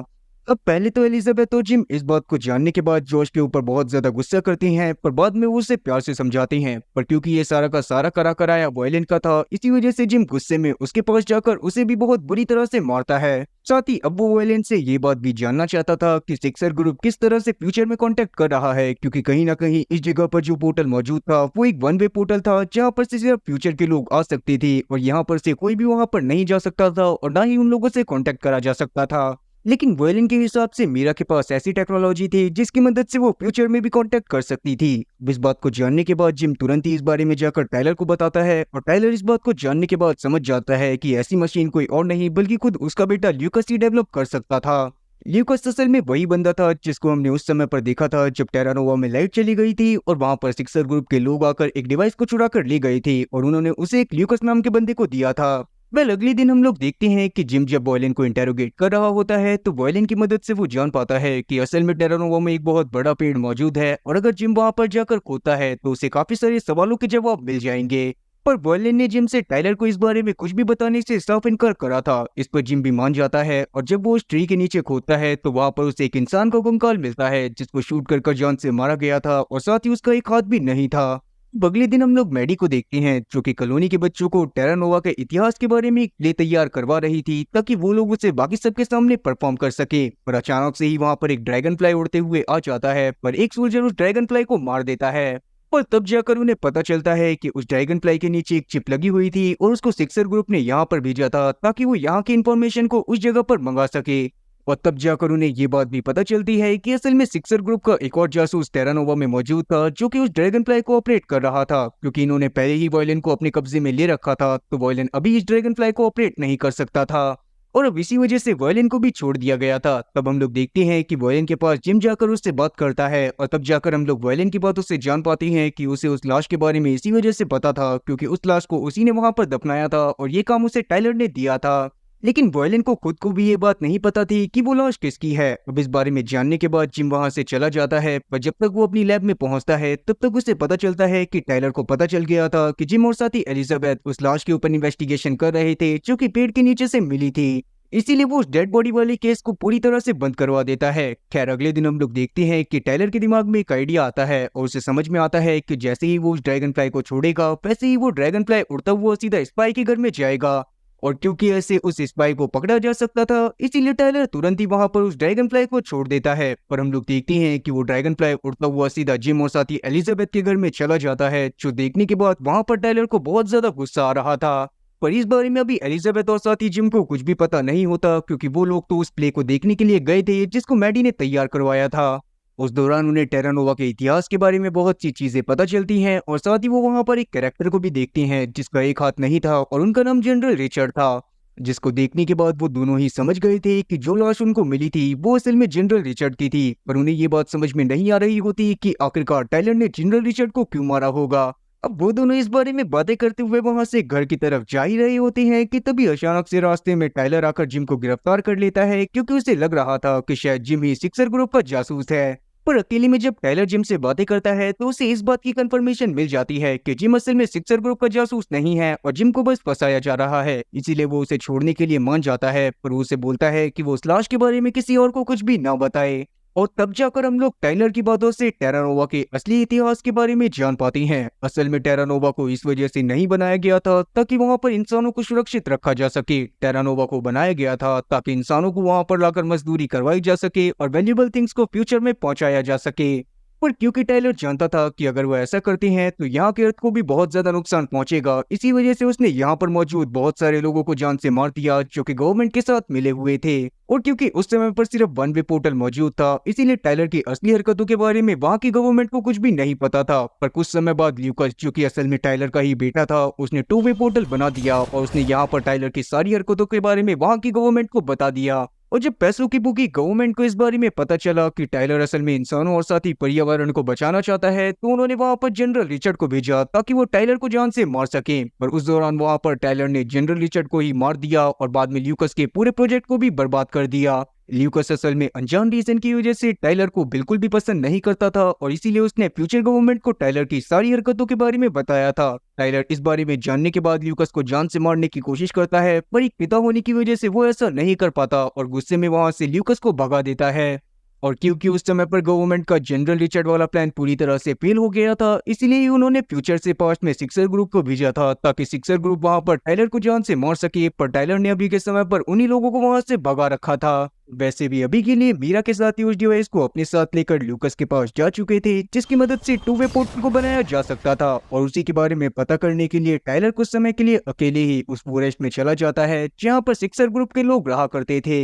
A: अब पहले तो एलिजाबेथ और जिम इस बात को जानने के बाद जॉश के ऊपर बहुत ज्यादा गुस्सा करते हैं, पर बाद में वो उसे प्यार से समझाते हैं। पर क्योंकि ये सारा का सारा करा कराया वायलेंट का था, इसी वजह से जिम गुस्से में उसके पास जाकर उसे भी बहुत बुरी तरह से मारता है। साथ ही अब वो वायलेंट से ये बात भी जानना चाहता था कि सिक्सर ग्रुप किस तरह से फ्यूचर में कांटेक्ट कर रहा है, क्योंकि कहीं ना कहीं इस जगह पर जो पोर्टल मौजूद था वो एक वन वे पोर्टल था, जहाँ पर से सिर्फ फ्यूचर के लोग आ सकते थे और यहाँ पर से कोई भी वहां पर नहीं जा सकता था और ना ही उन लोगों से कॉन्टेक्ट करा जा सकता था। लेकिन वॉयलिन के हिसाब से मीरा के पास ऐसी टेक्नोलॉजी थी जिसकी मदद से वो फ्यूचर में भी कांटेक्ट कर सकती थी। इस बात को जानने के बाद जिम तुरंत ही इस बारे में जाकर टाइलर को बताता है और टाइलर इस बात को जानने के बाद समझ जाता है कि ऐसी मशीन कोई और नहीं बल्कि खुद उसका बेटा ल्यूकस ही डेवलप कर सकता था। ल्यूकस असल में वही बंदा था जिसको हमने उस समय पर देखा था जब टेरानोवा में लाइट चली गई थी और वहां पर सिक्सर ग्रुप के लोग आकर एक डिवाइस को चुरा कर ले गए थे और उन्होंने उसे एक ल्यूकस नाम के बंदे को दिया था। अगले दिन हम लोग देखते हैं कि जिम जब वॉयलिन को इंटेरोगेट कर रहा होता है तो वॉयलिन की मदद से वो जान पाता है कि असल में टेरानोवा में एक बहुत बड़ा पेड़ मौजूद है और अगर जिम वहां पर जाकर खोदता है तो उसे काफी सारे सवालों के जवाब मिल जाएंगे। पर वॉयलिन ने जिम से टाइलर को इस बारे में कुछ भी बताने से साफ इनकार करा था। इस पर जिम भी मान जाता है और जब वो उस ट्री के नीचे खोदता है तो वहां पर उसे एक इंसान का कंकाल मिलता है जिसको शूट कर जान से मारा गया था और साथ ही उसका एक हाथ भी नहीं था। अगले दिन हम लोग मैडी को देखते हैं जो कि कॉलोनी के बच्चों को टेरानोवा के इतिहास के बारे में एक प्ले तैयार करवा रही थी ताकि वो लोग उसे बाकी सबके सामने परफॉर्म कर सके। पर अचानक से ही वहां पर एक ड्रैगन फ्लाई उड़ते हुए आ जाता है, पर एक सोल्जर उस ड्रैगन फ्लाई को मार देता है। पर तब जाकर उन्हें पता चलता है कि उस ड्रैगन फ्लाई के नीचे एक चिप लगी हुई थी और उसको सिक्सर ग्रुप ने यहाँ पर भेजा था ताकि वो यहाँ की इन्फॉर्मेशन को उस जगह पर मंगा सके। और तब जाकर उन्हें ये बात भी पता चलती है कि असल में सिक्सर ग्रुप का एक और जासूस टेरानोवा में मौजूद था जो कि उस ड्रैगन फ्लाई को ऑपरेट कर रहा था। क्योंकि इन्होंने पहले ही वॉयलिन को अपने कब्जे में ले रखा था तो वॉयलिन अभी इस ड्रैगन फ्लाई को ऑपरेट नहीं कर सकता था और अब इसी वजह से वॉयलिन को भी छोड़ दिया गया था। तब हम लोग देखते हैं कि वॉयलिन के पास जिम जाकर उससे बात करता है और तब जाकर हम लोग वॉयलिन की बातों से जान पाते हैं कि उसे उस लाश के बारे में इसी वजह से पता था क्योंकि उस लाश को उसी ने वहां पर दफनाया था और ये काम उसे टाइलर ने दिया था। लेकिन वॉयलिन को खुद को भी ये बात नहीं पता थी कि वो लाश किसकी है। अब इस बारे में जानने के बाद जिम वहां से चला जाता है, पर जब तक वो अपनी लैब में पहुंचता है तब तक उसे पता चलता है कि टाइलर को पता चल गया था कि जिम और साथी एलिजाबेथ उस लाश के ऊपर इन्वेस्टिगेशन कर रहे थे जो कि पेड़ के नीचे से मिली थी। इसीलिए वो उस डेड बॉडी वाले केस को पूरी तरह से बंद करवा देता है। खैर अगले दिन हम लोग देखते हैं कि टाइलर के दिमाग में एक आइडिया आता है और उसे समझ में आता है कि जैसे ही वो उस ड्रैगन फ्लाई को छोड़ेगा वैसे ही वो ड्रैगन फ्लाई उड़ता हुआ सीधा स्पाई के घर में जाएगा और क्योंकि ऐसे उस स्पाई को पकड़ा जा सकता था इसीलिए टाइलर तुरंत ही वहां पर उस ड्रैगन फ्लाई को छोड़ देता है। पर हम लोग देखते हैं कि वो ड्रैगन फ्लाई उड़ता हुआ सीधा जिम और साथी एलिजाबेथ के घर में चला जाता है, जो देखने के बाद वहां पर टाइलर को बहुत ज्यादा गुस्सा आ रहा था। पर इस बारे में अभी एलिजाबेथ और साथी जिम को कुछ भी पता नहीं होता क्योंकि वो लोग तो उस प्ले को देखने के लिए गए थे जिसको मैडी ने तैयार करवाया था। उस दौरान उन्हें टेरानोवा के इतिहास के बारे में बहुत सी चीजें पता चलती हैं और साथ ही वो वहां पर एक कैरेक्टर को भी देखते हैं जिसका एक हाथ नहीं था और उनका नाम जनरल रिचर्ड था, जिसको देखने के बाद वो दोनों ही समझ गए थे कि जो लाश उनको मिली थी वो असल में जनरल रिचर्ड की थी। पर उन्हें ये बात समझ में नहीं आ रही होती कि आखिरकार टाइलर ने जनरल रिचर्ड को क्यों मारा होगा। अब वो दोनों इस बारे में बातें करते हुए वहां से घर की तरफ जा ही रहे होते हैं कि तभी अचानक से रास्ते में टाइलर आकर जिम को गिरफ्तार कर लेता है क्योंकि उसे लग रहा था कि शायद जिम ही सिक्सर ग्रुप का जासूस है। पर अकेले में जब टायलर जिम से बातें करता है तो उसे इस बात की कंफर्मेशन मिल जाती है कि जिम असल में सिक्सर ग्रुप का जासूस नहीं है और जिम को बस फंसाया जा रहा है। इसीलिए वो उसे छोड़ने के लिए मान जाता है, पर वो उसे बोलता है कि वो उस लाश के बारे में किसी और को कुछ भी ना बताए। और तब जाकर हम लोग टाइलर की बातों से टेरानोवा के असली इतिहास के बारे में जान पाते हैं। असल में टेरानोवा को इस वजह से नहीं बनाया गया था ताकि वहां पर इंसानों को सुरक्षित रखा जा सके। टेरानोवा को बनाया गया था ताकि इंसानों को वहां पर लाकर मजदूरी करवाई जा सके और वैल्यूएबल थिंग्स को फ्यूचर में पहुंचाया जा सके। पर क्योंकि टाइलर जानता था कि अगर वो ऐसा करते हैं तो यहाँ के अर्थ को भी बहुत ज्यादा नुकसान पहुंचेगा, इसी वजह से उसने यहाँ पर मौजूद बहुत सारे लोगों को जान से मार दिया जो कि गवर्नमेंट के साथ मिले हुए थे। और क्योंकि उस समय पर सिर्फ वन वे पोर्टल मौजूद था, इसीलिए टाइलर की असली हरकतों के बारे में वहाँ की गवर्नमेंट को कुछ भी नहीं पता था। पर कुछ समय बाद ल्यूकस, जो कि असल में टाइलर का ही बेटा था, उसने टू वे पोर्टल बना दिया और उसने यहाँ पर टाइलर की सारी हरकतों के बारे में वहाँ की गवर्नमेंट को बता दिया। और जब पैसों की भूखी गवर्नमेंट को इस बारे में पता चला कि टाइलर असल में इंसानों और साथ ही पर्यावरण को बचाना चाहता है, तो उन्होंने वहां पर जनरल रिचर्ड को भेजा ताकि वो टाइलर को जान से मार सके। पर उस दौरान वहां पर टाइलर ने जनरल रिचर्ड को ही मार दिया और बाद में ल्यूकस के पूरे प्रोजेक्ट को भी बर्बाद कर दिया। ल्यूकस असल में अनजान रीजन की वजह से टाइलर को बिल्कुल भी पसंद नहीं करता था और इसीलिए उसने फ्यूचर गवर्नमेंट को टाइलर की सारी हरकतों के बारे में बताया था। टाइलर इस बारे में जानने के बाद ल्यूकस को जान से मारने की कोशिश करता है, पर एक पिता होने की वजह से वो ऐसा नहीं कर पाता और गुस्से में वहां से ल्यूकस को भगा देता है। और क्योंकि उस समय पर गवर्नमेंट का जनरल रिचर्ड वाला प्लान पूरी तरह से फेल हो गया था, इसलिए उन्होंने फ्यूचर से पास्ट में सिक्सर ग्रुप को भेजा था ताकि सिक्सर ग्रुप वहां पर टाइलर को जान से मार सके। पर टाइलर ने अभी के समय पर उन्हीं लोगों को वहां से भगा रखा था। वैसे भी अभी के लिए मीरा के साथ ही उस डिवाइस को अपने साथ लेकर ल्यूकस के पास जा चुके थे, जिसकी मदद से टू वे पोर्टल को बनाया जा सकता था। और उसी के बारे में पता करने के लिए टाइलर कुछ समय के लिए अकेले ही उस फॉरेस्ट में चला जाता है जहाँ पर सिक्सर ग्रुप के लोग रहा करते थे।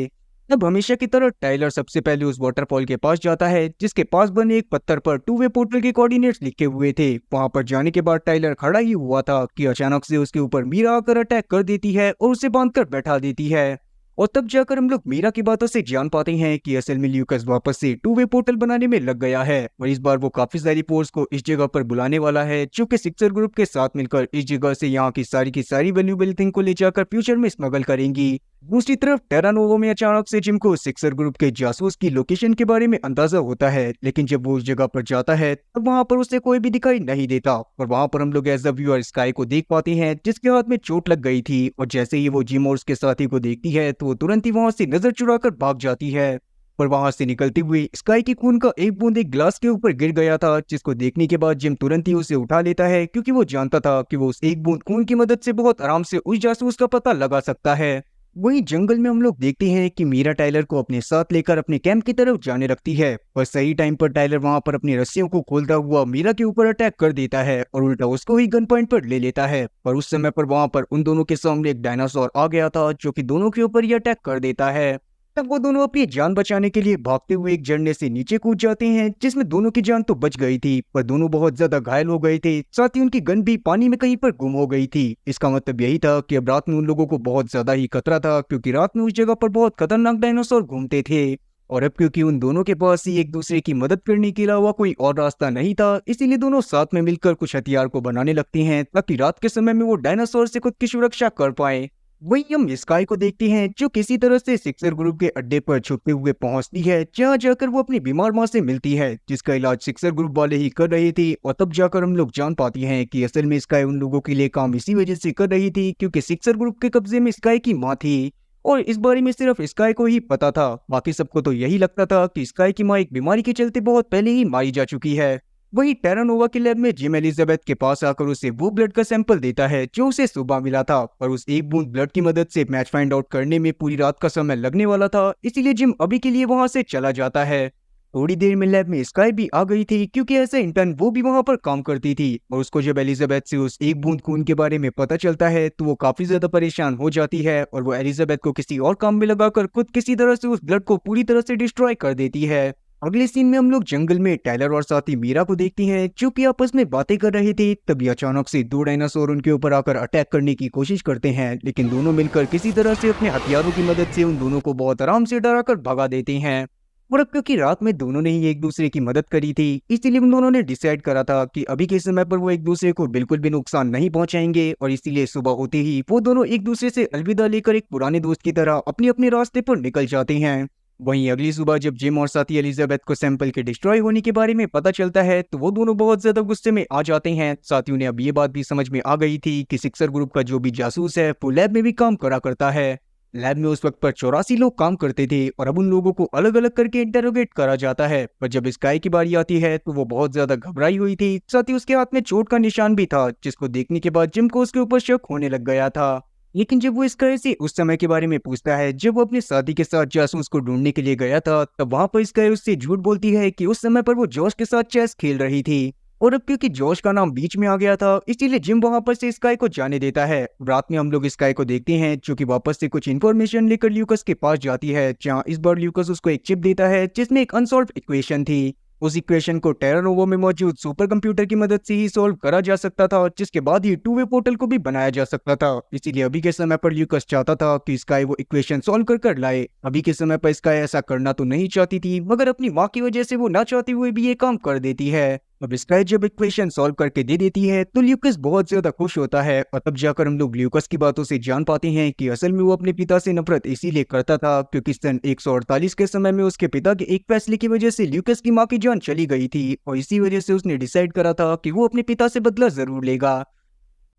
A: अब हमेशा की तरह टाइलर सबसे पहले उस वाटरफॉल के पास जाता है जिसके पास बने एक पत्थर पर टू वे पोर्टल के कोऑर्डिनेट्स लिखे हुए थे। वहां पर जाने के बाद टाइलर खड़ा ही हुआ था कि अचानक से उसके ऊपर मीरा आकर अटैक कर देती है और उसे बांधकर बैठा देती है। और तब जाकर हम लोग मीरा की बातों से जान पाते हैं कि असल में ल्यूकस वापस से टू वे पोर्टल बनाने में लग गया है और इस बार वो काफी सारी फोर्स को इस जगह पर बुलाने वाला है जो कि सिक्सर ग्रुप के साथ मिलकर इस जगह से यहाँ की सारी वैल्यूएबल थिंग को ले जाकर फ्यूचर में स्मगल करेंगी। दूसरी तरफ टेरानोवा में अचानक से जिम को सिक्सर ग्रुप के जासूस की लोकेशन के बारे में अंदाजा होता है, लेकिन जब वो उस जगह पर जाता है तब वहां पर उसे कोई भी दिखाई नहीं देता। और वहां पर हम लोग एज अ व्यूअर स्काई को देख पाते हैं जिसके हाथ में चोट लग गई थी और जैसे ही वो जिम और उसके साथी को देखती है तो वो तुरंत ही वहां से नजर चुराकर भाग जाती है। पर वहां से निकलती हुई स्काई की खून का एक बूंद एक ग्लास के ऊपर गिर गया था, जिसको देखने के बाद जिम तुरंत ही उसे उठा लेता है क्योंकि वो जानता था कि वो उस एक बूंद खून की मदद से बहुत आराम से उस जासूस का पता लगा सकता है। वहीं जंगल में हम लोग देखते हैं कि मीरा टाइलर को अपने साथ लेकर अपने कैंप की तरफ जाने लगती है, पर सही टाइम पर टाइलर वहां पर अपनी रस्सियों को खोलता हुआ मीरा के ऊपर अटैक कर देता है और उल्टा उसको ही गन पॉइंट पर ले लेता है। पर उस समय पर वहां पर उन दोनों के सामने एक डायनासोर आ गया था जो कि दोनों के ऊपर ही अटैक कर देता है। तब वो दोनों अपनी जान बचाने के लिए भागते हुए एक झरने से नीचे कूद जाते हैं, जिसमें दोनों की जान तो बच गई थी पर दोनों बहुत ज्यादा घायल हो गए थे, साथ ही उनकी गन भी पानी में कहीं पर गुम हो गई थी। इसका मतलब यही था कि अब रात में उन लोगों को बहुत ज्यादा ही खतरा था क्योंकि रात में उस जगह पर बहुत खतरनाक डायनासोर घूमते थे। और अब क्योंकि उन दोनों के पास ही एक दूसरे की मदद करने के अलावा कोई और रास्ता नहीं था, इसीलिए दोनों साथ में मिलकर कुछ हथियार को बनाने लगते हैं ताकि रात के समय में वो डायनासोर से खुद की सुरक्षा कर पाए। वहीं हम स्काई को देखते हैं जो किसी तरह से सिक्सर ग्रुप के अड्डे पर छुपते हुए पहुंचती है, जहां जाकर वो अपनी बीमार मां से मिलती है जिसका इलाज सिक्सर ग्रुप वाले ही कर रहे थे। और तब जाकर हम लोग जान पाती हैं कि असल में स्काई उन लोगों के लिए काम इसी वजह से कर रही थी क्योंकि सिक्सर ग्रुप के कब्जे में स्काई की मां थी और इस बारे में सिर्फ स्काई को ही पता था। बाकी सबको तो यही लगता था कि स्काई की मां एक बीमारी के चलते बहुत पहले ही मारी जा चुकी है। वहीं टेरानोवा के लैब में जिम एलिजाबेथ के पास आकर उसे वो ब्लड का सैंपल देता है जो उसे सुबह मिला था, पर उस एक बूंद ब्लड की मदद से मैच फाइंड आउट करने में पूरी रात का समय लगने वाला था, इसीलिए जिम अभी के लिए वहां से चला जाता है। थोड़ी देर में लैब में स्काई भी आ गई थी क्योंकि ऐसे इंटर्न वो भी वहां पर काम करती थी और उसको जब एलिजाबेथ से उस एक बूंद खून के बारे में पता चलता है तो वो काफी ज्यादा परेशान हो जाती है और वो एलिजाबेथ को किसी और काम में लगाकर खुद किसी तरह से उस ब्लड को पूरी तरह से डिस्ट्रॉय कर देती है। अगले सीन में हम लोग जंगल में टाइलर और साथी मीरा को देखते हैं जो कि आपस में बातें कर रहे थे। तभी अचानक से दो डायनासोर उनके ऊपर आकर अटैक करने की कोशिश करते हैं, लेकिन दोनों मिलकर किसी तरह से अपने हथियारों की मदद से उन दोनों को बहुत आराम से डराकर भगा देते हैं। और अब क्योंकि रात में दोनों ने ही एक दूसरे की मदद करी थी, इसीलिए उन दोनों ने डिसाइड करा था कि अभी के समय पर वो एक दूसरे को बिल्कुल भी नुकसान नहीं पहुंचाएंगे और इसीलिए सुबह होते ही वो दोनों एक दूसरे से अलविदा लेकर एक पुराने दोस्त की तरह अपने अपने रास्ते पर निकल जाते हैं। वहीं अगली सुबह जब जिम और साथी एलिजाबेथ को सैंपल के डिस्ट्रॉय होने के बारे में पता चलता है तो वो दोनों बहुत ज्यादा गुस्से में आ जाते हैं। साथियों ने अब ये बात भी समझ में आ गई थी कि सिक्सर ग्रुप का जो भी जासूस है वो लैब में भी काम करा करता है। लैब में उस वक्त पर 84 लोग काम करते थे और अब उन लोगों को अलग अलग करके इंटेरोगेट करा जाता है। पर जब स्काई की बारी आती है तो वो बहुत ज्यादा घबराई हुई थी। साथ ही उसके हाथ में चोट का निशान भी था जिसको देखने के बाद जिम को उसके ऊपर शक होने लग गया था। लेकिन जब वो स्काई से उस समय के बारे में पूछता है जब वो अपने साथी के साथ जासूस को ढूंढने के लिए गया था, तब वहां पर स्काई उससे झूठ बोलती है कि उस समय पर वो जॉश के साथ चेस खेल रही थी। और अब क्योंकि जॉश का नाम बीच में आ गया था इसीलिए जिम वहां पर से स्काई को जाने देता है। रात में हम लोग स्काई को देखते हैं जो कि वापस से कुछ इन्फॉर्मेशन लेकर ल्यूकस के पास जाती है, जहां इस बार ल्यूकस उसको एक चिप देता है जिसमें एक अनसॉल्व इक्वेशन थी। उस इक्वेशन को टेरा नोवा में मौजूद सुपर कंप्यूटर की मदद से ही सॉल्व करा जा सकता था, जिसके बाद ही टू वे पोर्टल को भी बनाया जा सकता था। इसीलिए अभी के समय पर ल्यूकस चाहता था कि स्काई वो इक्वेशन सॉल्व कर लाए। अभी के समय पर स्काई ऐसा करना तो नहीं चाहती थी, मगर अपनी माँ की वजह से वो ना चाहते हुए भी ये काम कर देती है। अब स्काई जब इक्वेशन सॉल्व करके दे देती है तो ल्यूकस बहुत ज्यादा खुश होता है और तब जाकर हम लोग ल्यूकस की बातों से जान पाते हैं कि असल में वो अपने पिता से नफरत इसीलिए करता था क्योंकि सन 148 के समय में उसके पिता के एक फैसले की वजह से ल्यूकस की मां की जान चली गई थी और इसी वजह से उसने डिसाइड करा था कि वो अपने पिता से बदला जरूर लेगा।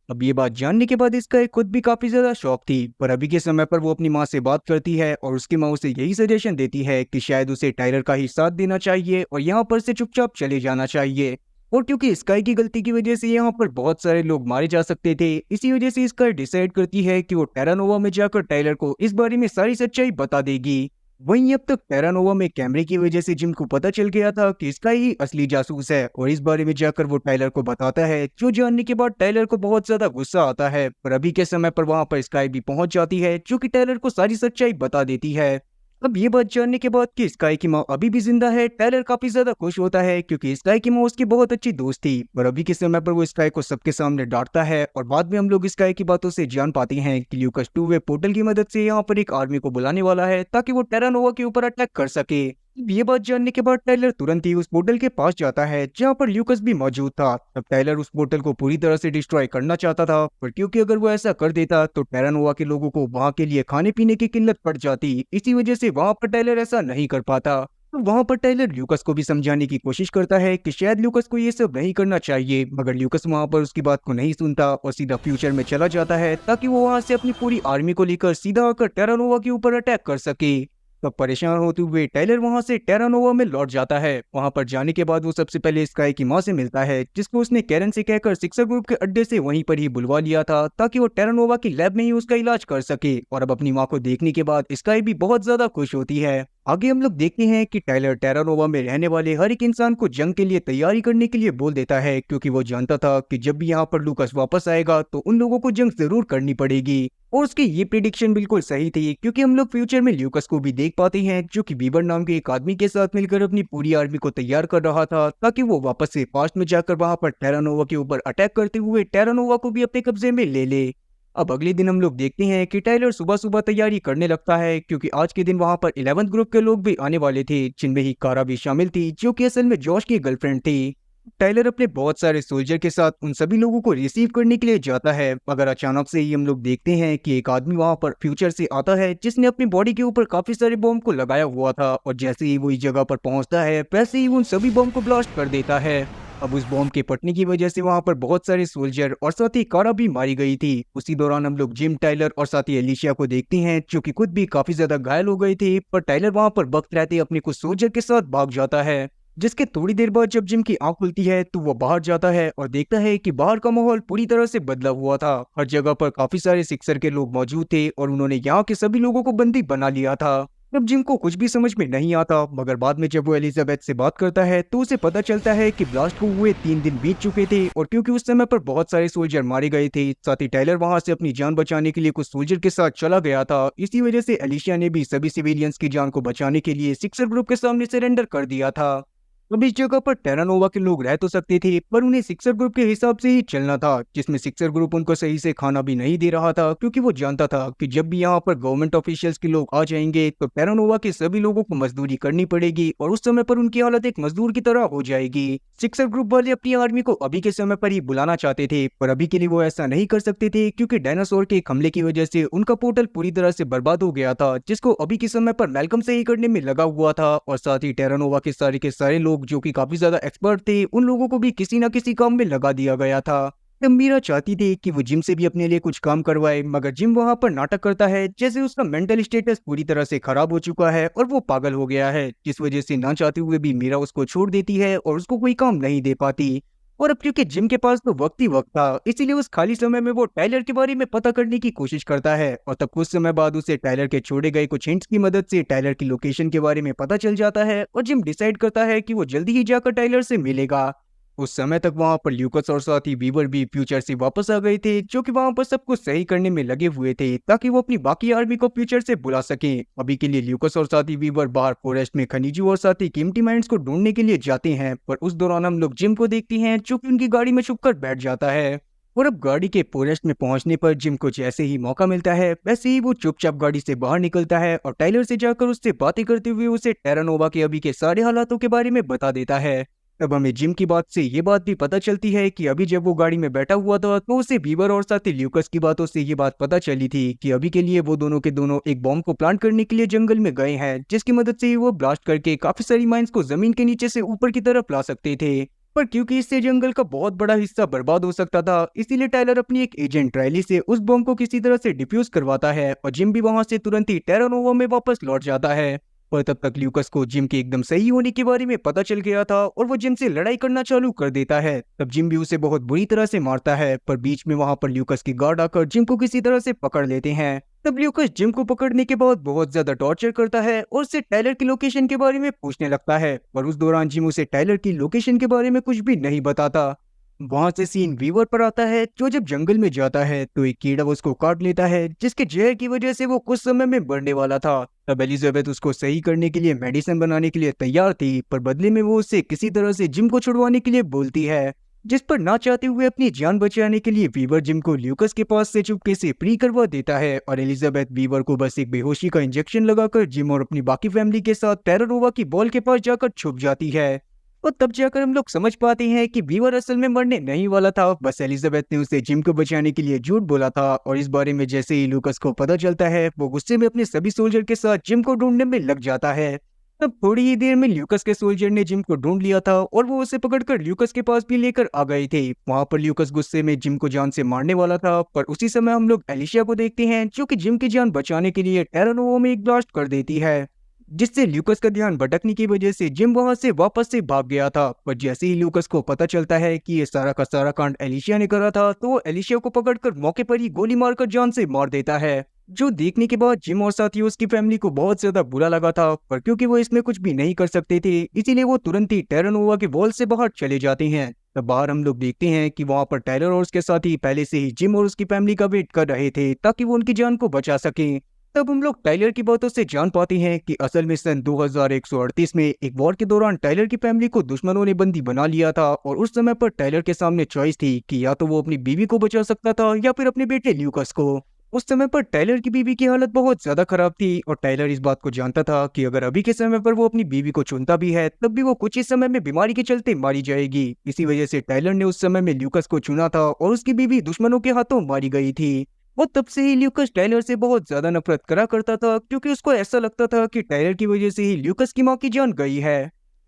A: अब ये बात जानने के बाद इसका एक खुद भी काफी ज्यादा शौक थी, पर अभी के समय पर वो अपनी माँ से बात करती है और उसकी माँ उसे यही सजेशन देती है कि शायद उसे टाइलर का ही साथ देना चाहिए और यहाँ पर से चुपचाप चले जाना चाहिए। और क्योंकि स्काई की गलती की वजह से यहाँ पर बहुत सारे लोग मारे जा सकते थे, इसी वजह से स्काई डिसाइड करती है कि वो टेरानोवा में जाकर टाइलर को इस बारे में सारी सच्चाई बता देगी। वहीं अब तक टेरानोवा में कैमरे की वजह से जिम को पता चल गया था कि स्काई ही असली जासूस है और इस बारे में जाकर वो टाइलर को बताता है, जो जानने के बाद टाइलर को बहुत ज्यादा गुस्सा आता है। पर अभी के समय पर वहां पर स्काई भी पहुंच जाती है जो कि टाइलर को सारी सच्चाई बता देती है। अब ये बात जानने के बाद कि स्काई की माँ अभी भी जिंदा है, टाइलर काफी ज्यादा खुश होता है क्योंकि स्काई की माँ उसकी बहुत अच्छी दोस्त थी। पर अभी के समय पर वो स्काई को सबके सामने डांटता है और बाद में हम लोग स्काई की बातों से जान पाते हैं कि ल्यूकस टू वे पोर्टल की मदद से यहाँ पर एक आर्मी को बुलाने वाला है ताकि वो टेरानोवा के ऊपर अटैक कर सके। ये बात जानने के बाद टाइलर तुरंत ही उस पोर्टल के पास जाता है जहाँ पर ल्यूकस भी मौजूद था। तब टाइलर उस पोर्टल को पूरी तरह से डिस्ट्रॉय करना चाहता था, पर क्योंकि अगर वो ऐसा कर देता तो टेरानोवा के लोगों को वहां के लिए खाने पीने की किल्लत पड़ जाती। इसी वजह से वहां पर टाइलर ऐसा नहीं कर पाता। तो वहां पर टाइलर ल्यूकस को भी समझाने की कोशिश करता है कि शायद ल्यूकस को ये सब नहीं करना चाहिए, मगर ल्यूकस वहां पर उसकी बात को नहीं सुनता और सीधा फ्यूचर में चला जाता है ताकि वो वहां से अपनी पूरी आर्मी को लेकर सीधा आकर टेरानोवा के ऊपर अटैक कर सके। तब परेशान होते हुए टाइलर वहां से टेरानोवा में लौट जाता है। वहां पर जाने के बाद वो सबसे पहले स्काई की माँ से मिलता है, जिसको उसने कैरन से कहकर सिक्सर ग्रुप के अड्डे से वहीं पर ही बुलवा लिया था ताकि वो टेरानोवा की लैब में ही उसका इलाज कर सके। और अब अपनी माँ को देखने के बाद स्काई भी बहुत ज्यादा खुश होती है। आगे हम लोग देखते हैं कि टाइलर टेरानोवा में रहने वाले हर एक इंसान को जंग के लिए तैयारी करने के लिए बोल देता है क्योंकि वो जानता था कि जब भी यहाँ पर लूकस वापस आएगा तो उन लोगों को जंग जरूर करनी पड़ेगी। और उसकी ये प्रिडिक्शन बिल्कुल सही थी क्योंकि हम लोग फ्यूचर में ल्यूकस को भी देख पाते हैं जो कि बीबर नाम के एक आदमी के साथ मिलकर अपनी पूरी आर्मी को तैयार कर रहा था ताकि वो वापस से पास्ट में जाकर वहां पर टेरानोवा के ऊपर अटैक करते हुए टेरानोवा को भी अपने कब्जे में ले ले। अब अगले दिन हम लोग देखते हैं कि टाइलर सुबह सुबह तैयारी करने लगता है क्योंकि आज के दिन वहां पर 11th ग्रुप के लोग भी आने वाले थे, जिनमें ही कारा भी शामिल थी जो कि असल में जॉश की गर्लफ्रेंड थी। टाइलर अपने बहुत सारे सोल्जर के साथ उन सभी लोगों को रिसीव करने के लिए जाता है, मगर अचानक से ही हम लोग देखते हैं कि एक आदमी वहां पर फ्यूचर से आता है जिसने अपनी बॉडी के ऊपर काफी सारे बॉम्ब को लगाया हुआ था और जैसे ही वो इस जगह पर पहुंचता है वैसे ही वो उन सभी बॉम्ब को ब्लास्ट कर देता है। अब उस बॉम्ब के फटने की वजह से वहां पर बहुत सारे सोल्जर और साथ ही कारा भी मारी गई थी। उसी दौरान हम लोग जिम, टाइलर और साथ ही एलिशिया को देखते हैं जो कि खुद भी काफी ज्यादा घायल हो गई थी, पर टाइलर वहां पर वक्त रहते अपने कुछ सोल्जर के साथ भाग जाता है। जिसके थोड़ी देर बाद जब जिम की आंख खुलती है तो वो बाहर जाता है और देखता है कि बाहर का माहौल पूरी तरह से बदला हुआ था। हर जगह पर काफी सारे सिक्सर के लोग मौजूद थे और उन्होंने यहाँ के सभी लोगों को बंदी बना लिया था। तब जिम को कुछ भी समझ में नहीं आता, मगर बाद में जब वो एलिजाबेथ से बात करता है तो उसे पता चलता है कि ब्लास्ट को हुए 3 दिन बीत चुके थे और क्योंकि उस समय पर बहुत सारे सोल्जर मारे गए थे, साथ ही टाइलर वहां से अपनी जान बचाने के लिए कुछ सोल्जर के साथ चला गया था। इसी वजह से एलिशिया ने भी सभी सिविलियंस की जान को बचाने के लिए सिक्सर ग्रुप के सामने सरेंडर कर दिया था। अब इस जगह पर टेरानोवा के लोग रह तो सकते थे, पर उन्हें सिक्सर ग्रुप के हिसाब से ही चलना था, जिसमें सिक्सर ग्रुप उनको सही से खाना भी नहीं दे रहा था, क्योंकि वो जानता था कि जब भी यहाँ पर गवर्नमेंट ऑफिशियल्स के लोग आ जाएंगे तो टेरानोवा के सभी लोगों को मजदूरी करनी पड़ेगी और उस समय पर उनकी हालत एक मजदूर की तरह हो जाएगी। सिक्सर ग्रुप वाले अपनी आर्मी को अभी के समय पर ही बुलाना चाहते थे, पर अभी के लिए वो ऐसा नहीं कर सकते थे, क्योंकि डायनासोर के एक हमले की वजह से उनका पोर्टल पूरी तरह से बर्बाद हो गया था, जिसको अभी के समय पर मैल्कम सही करने में लगा हुआ था। और साथ ही टेरानोवा के सारे लोग जो कि काफी ज्यादा एक्सपर्ट थे, उन लोगों को भी किसी न किसी काम में लगा दिया गया था। तब मीरा चाहती थी कि वो जिम से भी अपने लिए कुछ काम करवाए, मगर जिम वहां पर नाटक करता है जैसे उसका मेंटल स्टेटस पूरी तरह से खराब हो चुका है और वो पागल हो गया है, जिस वजह से ना चाहते हुए भी मीरा उसको छोड़ देती है और उसको कोई काम नहीं दे पाती। और अब क्योंकि जिम के पास तो वक्त ही वक्त था, इसीलिए उस खाली समय में वो टाइलर के बारे में पता करने की कोशिश करता है। और तब कुछ समय बाद उसे टाइलर के छोड़े गए कुछ हिंट्स की मदद से टाइलर की लोकेशन के बारे में पता चल जाता है और जिम डिसाइड करता है कि वो जल्दी ही जाकर टाइलर से मिलेगा। उस समय तक वहां पर ल्यूकस और साथ ही वीवर भी फ्यूचर से वापस आ गए थे, जो कि वहां पर सब कुछ सही करने में लगे हुए थे ताकि वो अपनी बाकी आर्मी को फ्यूचर से बुला सके। अभी के लिए ल्यूकस और साथ ही वीवर बाहर फॉरेस्ट में खनिजों और साथ ही कीमती माइंस को ढूंढने के लिए जाते हैं, पर उस दौरान हम लोग जिम को देखते हैं जो कि उनकी गाड़ी में छुपकर बैठ जाता है। और अब गाड़ी के फॉरेस्ट में पहुंचने पर जिम को जैसे ही मौका मिलता है वैसे ही वो चुपचाप गाड़ी से बाहर निकलता है और टाइलर से जाकर उससे बातें करते हुए उसे टेरानोवा के अभी के सारे हालातों के बारे में बता देता है। तब हमें जिम की बात से ये बात भी पता चलती है कि अभी जब वो गाड़ी में बैठा हुआ था तो उसे बीवर और साथ ही ल्यूकस की बातों से ये बात पता चली थी कि अभी के लिए वो दोनों के दोनों एक बॉम्ब को प्लांट करने के लिए जंगल में गए हैं, जिसकी मदद से ही वो ब्लास्ट करके काफी सारी माइंस को जमीन के नीचे से ऊपर की तरफ ला सकते थे। पर क्योंकि इससे जंगल का बहुत बड़ा हिस्सा बर्बाद हो सकता था, इसीलिए टाइलर अपनी एक एजेंट राइली से उस बॉम्ब को किसी तरह से डिफ्यूज करवाता है और जिम भी वहां से तुरंत ही टेरानोवा में वापस लौट जाता है। पर तब तक ल्यूकस को जिम के एकदम सही होने के बारे में पता चल गया था और वो जिम से लड़ाई करना चालू कर देता है। तब जिम भी उसे बहुत बुरी तरह से मारता है, पर बीच में वहां पर ल्यूकस की गार्ड आकर जिम को किसी तरह से पकड़ लेते हैं। तब ल्यूकस जिम को पकड़ने के बाद बहुत ज्यादा टॉर्चर करता है और उससे टाइलर की लोकेशन के बारे में पूछने लगता है, पर उस दौरान जिम उसे टाइलर की लोकेशन के बारे में कुछ भी नहीं बताता। वहां से सीन वीवर पर आता है, जो जब जंगल में जाता है तो एक कीड़ा उसको काट लेता है, जिसके जहर की वजह से वो कुछ समय में मरने वाला था। तब एलिजाबेथ उसको सही करने के लिए मेडिसिन बनाने के लिए तैयार थी, पर बदले में वो उससे किसी तरह से जिम को छुड़वाने के लिए बोलती है, जिस पर ना चाहते हुए अपनी जान बचाने के लिए वीवर जिम को ल्यूकस के पास से चुपके से फ्री करवा देता है और एलिजाबेथ वीवर को बस एक बेहोशी का इंजेक्शन लगाकर जिम और अपनी बाकी फैमिली के साथ टेरानोवा की बॉल के पास जाकर छुप जाती है। और तब जाकर हम लोग समझ पाते हैं कि वीवर असल में मरने नहीं वाला था, बस एलिजाबेथ ने उसे जिम को बचाने के लिए झूठ बोला था। और इस बारे में जैसे ही लूकस को पता चलता है, वो गुस्से में अपने सभी सोल्जर के साथ जिम को ढूंढने में लग जाता है। तब थोड़ी ही देर में ल्यूकस के सोल्जर ने जिम को ढूंढ लिया था और वो उसे पकड़कर ल्यूकस के पास भी लेकर आ गए थे। वहां पर ल्यूकस गुस्से में जिम को जान से मारने वाला था, पर उसी समय हम लोग एलिशिया को देखते हैं, जो कि जिम की जान बचाने के लिए टेरानोवा में एक ब्लास्ट कर देती है, जिससे ल्यूकस का ध्यान भटकने की वजह से जिम वहां से वापस से भाग गया था। पर जैसे ही ल्यूकस को पता चलता है कि ये सारा का सारा कांड एलिशिया ने करा था, तो वो एलिशिया को पकड़कर मौके पर ही गोली मारकर जान से मार देता है, जो देखने के बाद जिम और साथ ही उसकी फैमिली को बहुत ज्यादा बुरा लगा था। पर क्योंकि वो इसमें कुछ भी नहीं कर सकते थे, इसीलिए वो तुरंत ही टेरानोवा के वॉल से बाहर चले जाते हैं। तब बाहर हम लोग देखते हैं कि वहां पर टाइलर और उसके साथी पहले से ही जिम और उसकी फैमिली का वेट कर रहे थे ताकि वो उनकी जान को बचा सके। तब हम लोग टाइलर की बातों से जान पाते हैं कि असल में सन 2138 में एक वॉर के दौरान टाइलर की फैमिली को दुश्मनों ने बंदी बना लिया था और उस समय पर टाइलर के सामने चॉइस थी कि या तो वो अपनी बीवी को बचा सकता था या फिर अपने बेटे ल्यूकस को। उस समय पर टाइलर की बीवी की हालत बहुत ज्यादा खराब थी और टाइलर इस बात को जानता था कि अगर अभी के समय पर वो अपनी बीवी को चुनता भी है, तब भी वो कुछ ही समय में बीमारी के चलते मारी जाएगी। इसी वजह से टाइलर ने उस समय में ल्यूकस को चुना था और उसकी बीवी दुश्मनों के हाथों मारी गई थी। वो तब से ही ल्यूकस टाइलर से बहुत ज्यादा नफरत करा करता था, क्योंकि उसको ऐसा लगता था कि टाइलर की वजह से ही ल्यूकस की माँ की जान गई है।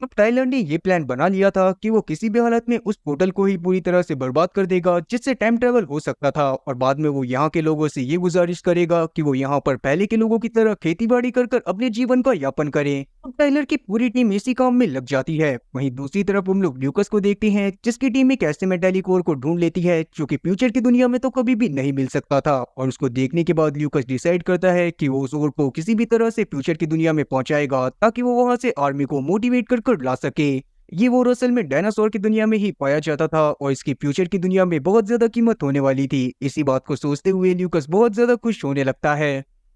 A: अब टाइलर ने ये प्लान बना लिया था कि वो किसी भी हालत में उस पोर्टल को ही पूरी तरह से बर्बाद कर देगा, जिससे टाइम ट्रेवल हो सकता था, और बाद में वो यहाँ के लोगों से ये गुजारिश करेगा कि वो यहाँ पर पहले के लोगों की तरह खेती बाड़ी कर कर अपने जीवन का यापन करें। अब टाइलर की पूरी टीम इसी काम में लग जाती है। वहीं दूसरी तरफ हम लोग ल्यूकस को देखते हैं, जिसकी टीम एक ऐसे मेटालिक ओर को ढूंढ लेती है जो कि फ्यूचर की दुनिया में तो कभी भी नहीं मिल सकता था। और उसको देखने के बाद ल्यूकस डिसाइड करता है कि वो उस ओर को किसी भी तरह से फ्यूचर की दुनिया में पहुंचाएगा, ताकि वो वहां से आर्मी को मोटिवेट कर ला सके। ये वो असल में डायनासोर की दुनिया में ही पाया जाता था और इसकी फ्यूचर की दुनिया में बहुत ज्यादा कीमत होने वाली थी। इसी बात को सोचते हुए ल्यूकस बहुत ज्यादा खुश होने लगता है।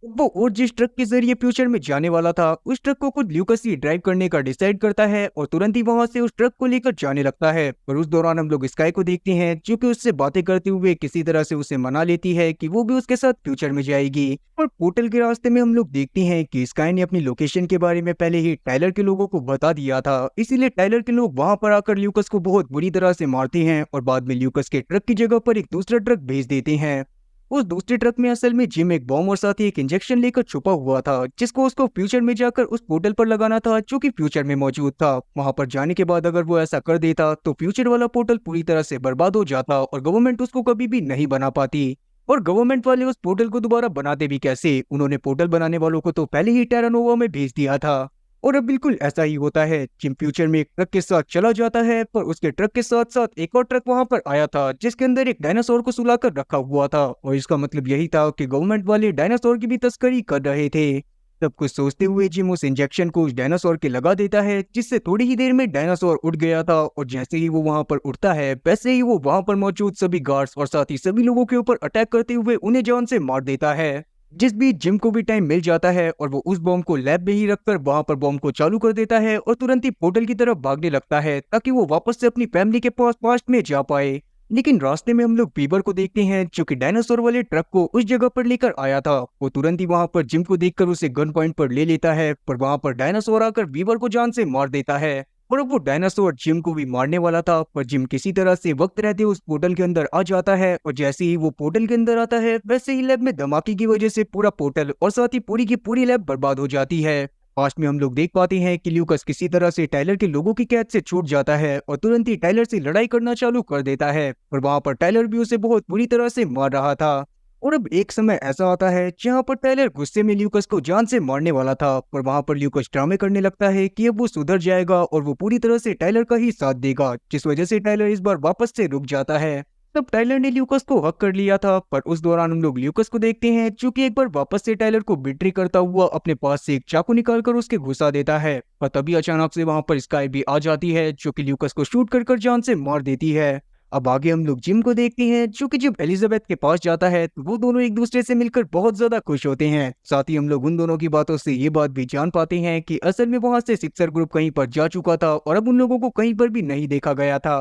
A: वो और जिस ट्रक के जरिए फ्यूचर में जाने वाला था उस ट्रक को खुद ल्यूकस ही ड्राइव करने का डिसाइड करता है और तुरंत ही वहां से उस ट्रक को लेकर जाने लगता है। पर उस दौरान हम लोग स्काई को देखते हैं जो कि उससे बातें करते हुए किसी तरह से उसे मना लेती है कि वो भी उसके साथ फ्यूचर में जाएगी। और पोर्टल के रास्ते में हम लोग देखते हैं कि स्काई ने अपनी लोकेशन के बारे में पहले ही टाइलर के लोगों को बता दिया था, इसीलिए टाइलर के लोग वहां पर आकर ल्यूकस को बहुत बुरी तरह से मारते हैं और बाद में ल्यूकस के ट्रक की जगह पर एक दूसरा ट्रक भेज देते हैं। उस दूसरे ट्रक में असल में जिम एक बॉम्ब और साथ ही एक इंजेक्शन लेकर छुपा हुआ था जिसको उसको फ्यूचर में जाकर उस पोर्टल पर लगाना था जो कि फ्यूचर में मौजूद था। वहां पर जाने के बाद अगर वो ऐसा कर देता तो फ्यूचर वाला पोर्टल पूरी तरह से बर्बाद हो जाता और गवर्नमेंट उसको कभी भी नहीं बना पाती। और गवर्नमेंट वाले उस पोर्टल को दोबारा बनाते भी कैसे, उन्होंने पोर्टल बनाने वालों को तो पहले ही टेरानोवा में भेज दिया था। और अब बिल्कुल ऐसा ही होता है। जिम फ्यूचर में एक ट्रक के साथ चला जाता है पर उसके ट्रक के साथ साथ एक और ट्रक वहां पर आया था जिसके अंदर एक डायनासोर को सुलाकर रखा हुआ था और इसका मतलब यही था कि गवर्नमेंट वाले डायनासोर की भी तस्करी कर रहे थे। सब कुछ सोचते हुए जिम उस इंजेक्शन को उस डायनासोर के लगा देता है जिससे थोड़ी ही देर में डायनासोर उड़ गया था और जैसे ही वो वहां पर उड़ता है वैसे ही वो वहां पर मौजूद सभी गार्ड्स और साथ ही सभी लोगों के ऊपर अटैक करते हुए उन्हें जान से मार देता है। जिस बीच जिम को भी टाइम मिल जाता है और वो उस बॉम्ब को लैब में ही रखकर वहां पर बॉम्ब को चालू कर देता है और तुरंत ही पोर्टल की तरफ भागने लगता है ताकि वो वापस से अपनी फैमिली के पास पास्ट में जा पाए। लेकिन रास्ते में हम लोग बीबर को देखते हैं जो कि डायनासोर वाले ट्रक को उस जगह पर लेकर आया था। वो तुरंत ही वहां पर जिम को देखकर उसे गन पॉइंट पर ले लेता है पर वहां पर डायनासोर आकर बीबर को जान से मार देता है। और अब वो डायनासोर जिम को भी मारने वाला था पर जिम किसी तरह से वक्त रहते उस पोर्टल के अंदर आ जाता है और जैसे ही वो पोर्टल के अंदर आता है वैसे ही लैब में धमाके की वजह से पूरा पोर्टल और साथ ही पूरी की पूरी लैब बर्बाद हो जाती है। लास्ट में हम लोग देख पाते हैं कि ल्यूकस किसी तरह से टाइलर के लोगों की कैद से छूट जाता है और तुरंत ही टाइलर से लड़ाई करना चालू कर देता है और वहां पर टाइलर भी उसे बहुत बुरी तरह से मार रहा था। और अब एक समय ऐसा आता है जहां पर टाइलर गुस्से में ल्यूकस को जान से मारने वाला था पर वहां पर ल्यूकस ड्रामे करने लगता है कि अब वो सुधर जाएगा और वो पूरी तरह से टाइलर का ही साथ देगा, जिस वजह से टाइलर इस बार वापस से रुक जाता है। तब टाइलर ने ल्यूकस को हक कर लिया था पर उस दौरान हम लोग ल्यूकस को देखते हैं जो कि एक बार वापस से टाइलर को बिट्री करता हुआ अपने पास से एक चाकू निकालकर उसके घुसा देता है। पर तभी अचानक से वहां पर स्काई भी आ जाती है जो कि ल्यूकस को शूट कर जान से मार देती है। अब आगे हम लोग जिम को देखते हैं जो कि जब एलिजाबेथ के पास जाता है तो वो दोनों एक दूसरे से मिलकर बहुत ज्यादा खुश होते हैं। साथ ही हम लोग उन दोनों की बातों से ये बात भी जान पाते हैं कि असल में वहां से सिक्सर ग्रुप कहीं पर जा चुका था और अब उन लोगों को कहीं पर भी नहीं देखा गया था।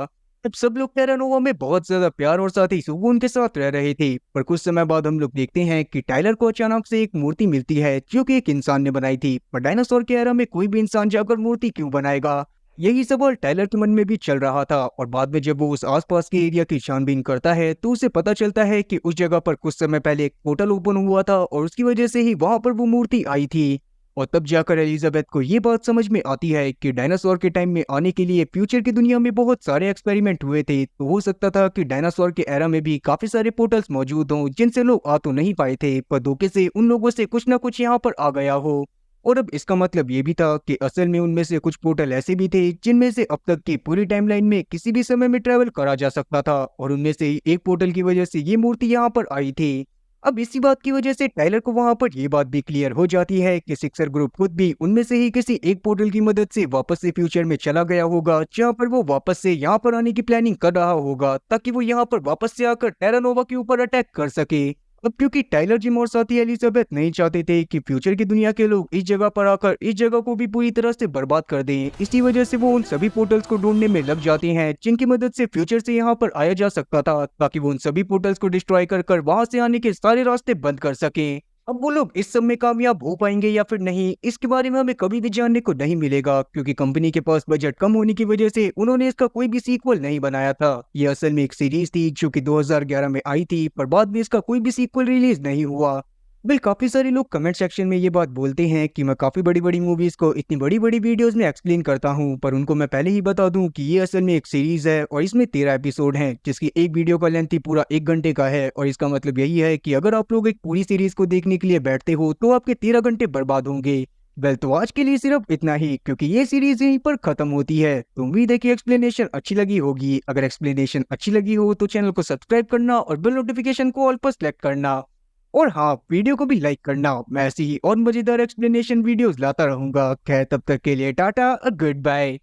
A: अब सब लोग टेरानोवा में बहुत ज्यादा प्यार और साथ ही सुकून के साथ रह रहे थे। पर कुछ समय बाद हम लोग देखते हैं कि टाइलर को अचानक से एक मूर्ति मिलती है जो कि एक इंसान ने बनाई थी। पर डायनासोर के एरा में कोई भी इंसान जाकर मूर्ति क्यों बनाएगा, यही सवाल टाइलर के मन में भी चल रहा था। और बाद में जब वो उस आसपास के एरिया की छानबीन करता है तो उसे पता चलता है कि उस जगह पर कुछ समय पहले एक पोर्टल ओपन हुआ था और उसकी वजह से ही वहां पर वो मूर्ति आई थी। और तब जाकर एलिजाबेथ को ये बात समझ में आती है कि डायनासोर के टाइम में आने के लिए फ्यूचर की दुनिया में बहुत सारे एक्सपेरिमेंट हुए थे, तो हो सकता था कि डायनासोर के एरा में भी काफी सारे पोर्टल्स मौजूद हों जिनसे लोग आ तो नहीं पाए थे पर धोखे से उन लोगों से कुछ ना कुछ यहाँ पर आ गया हो। और अब इसका मतलब ये भी था कि असल में उनमें से कुछ पोर्टल ऐसे भी थे जिनमें से अब तक की पूरी टाइमलाइन में किसी भी समय में ट्रेवल करा जा सकता था और उनमें से ही एक पोर्टल की वजह से ये मूर्ति यहाँ पर आई थी। अब इसी बात की वजह से टाइलर को वहां पर ये बात भी क्लियर हो जाती है कि सिक्सर ग्रुप खुद भी उनमें से ही किसी एक पोर्टल की मदद से वापस से फ्यूचर में चला गया होगा जहां पर वो वापस से यहाँ पर आने की प्लानिंग कर रहा होगा ताकि वो यहाँ पर वापस से आकर टेरानोवा के ऊपर अटैक कर सके। अब क्योंकि टाइलर जिम और साथी एलिजाबेथ नहीं चाहते थे कि फ्यूचर की दुनिया के लोग इस जगह पर आकर इस जगह को भी पूरी तरह से बर्बाद कर दें, इसी वजह से वो उन सभी पोर्टल्स को ढूंढने में लग जाते हैं जिनकी मदद से फ्यूचर से यहाँ पर आया जा सकता था ताकि वो उन सभी पोर्टल्स को डिस्ट्रॉय कर वहां से आने के सारे रास्ते बंद कर सकें। अब वो लोग इस सब में कामयाब हो पाएंगे या फिर नहीं, इसके बारे में हमें कभी भी जानने को नहीं मिलेगा क्योंकि कंपनी के पास बजट कम होने की वजह से उन्होंने इसका कोई भी सीक्वल नहीं बनाया था। ये असल में एक सीरीज थी जो कि 2011 में आई थी पर बाद में इसका कोई भी सीक्वल रिलीज नहीं हुआ। बिल काफी सारे लोग कमेंट सेक्शन में ये बात बोलते हैं कि मैं काफी बड़ी बड़ी मूवीज को इतनी बड़ी बड़ी वीडियोस में एक्सप्लेन करता हूँ, पर उनको मैं पहले ही बता दूं कि ये असल में एक सीरीज है और इसमें 13 एपिसोड हैं जिसकी एक वीडियो का लेंथ ही पूरा 1 घंटे का है। और इसका मतलब यही है कि अगर आप लोग एक पूरी सीरीज को देखने के लिए बैठते हो तो आपके 13 घंटे बर्बाद होंगे। वेल तो आज के लिए सिर्फ इतना ही क्योंकि ये सीरीज यहीं पर खत्म होती है। तो उम्मीद है कि एक्सप्लेनेशन अच्छी लगी होगी। अगर एक्सप्लेनेशन अच्छी लगी हो तो चैनल को सब्सक्राइब करना और बेल नोटिफिकेशन को ऑल पर सेलेक्ट करना। और हाँ, वीडियो को भी लाइक करना। मैं ऐसी ही और मजेदार एक्सप्लेनेशन वीडियोस लाता रहूंगा। खैर तब तक के लिए टाटा और गुड बाय।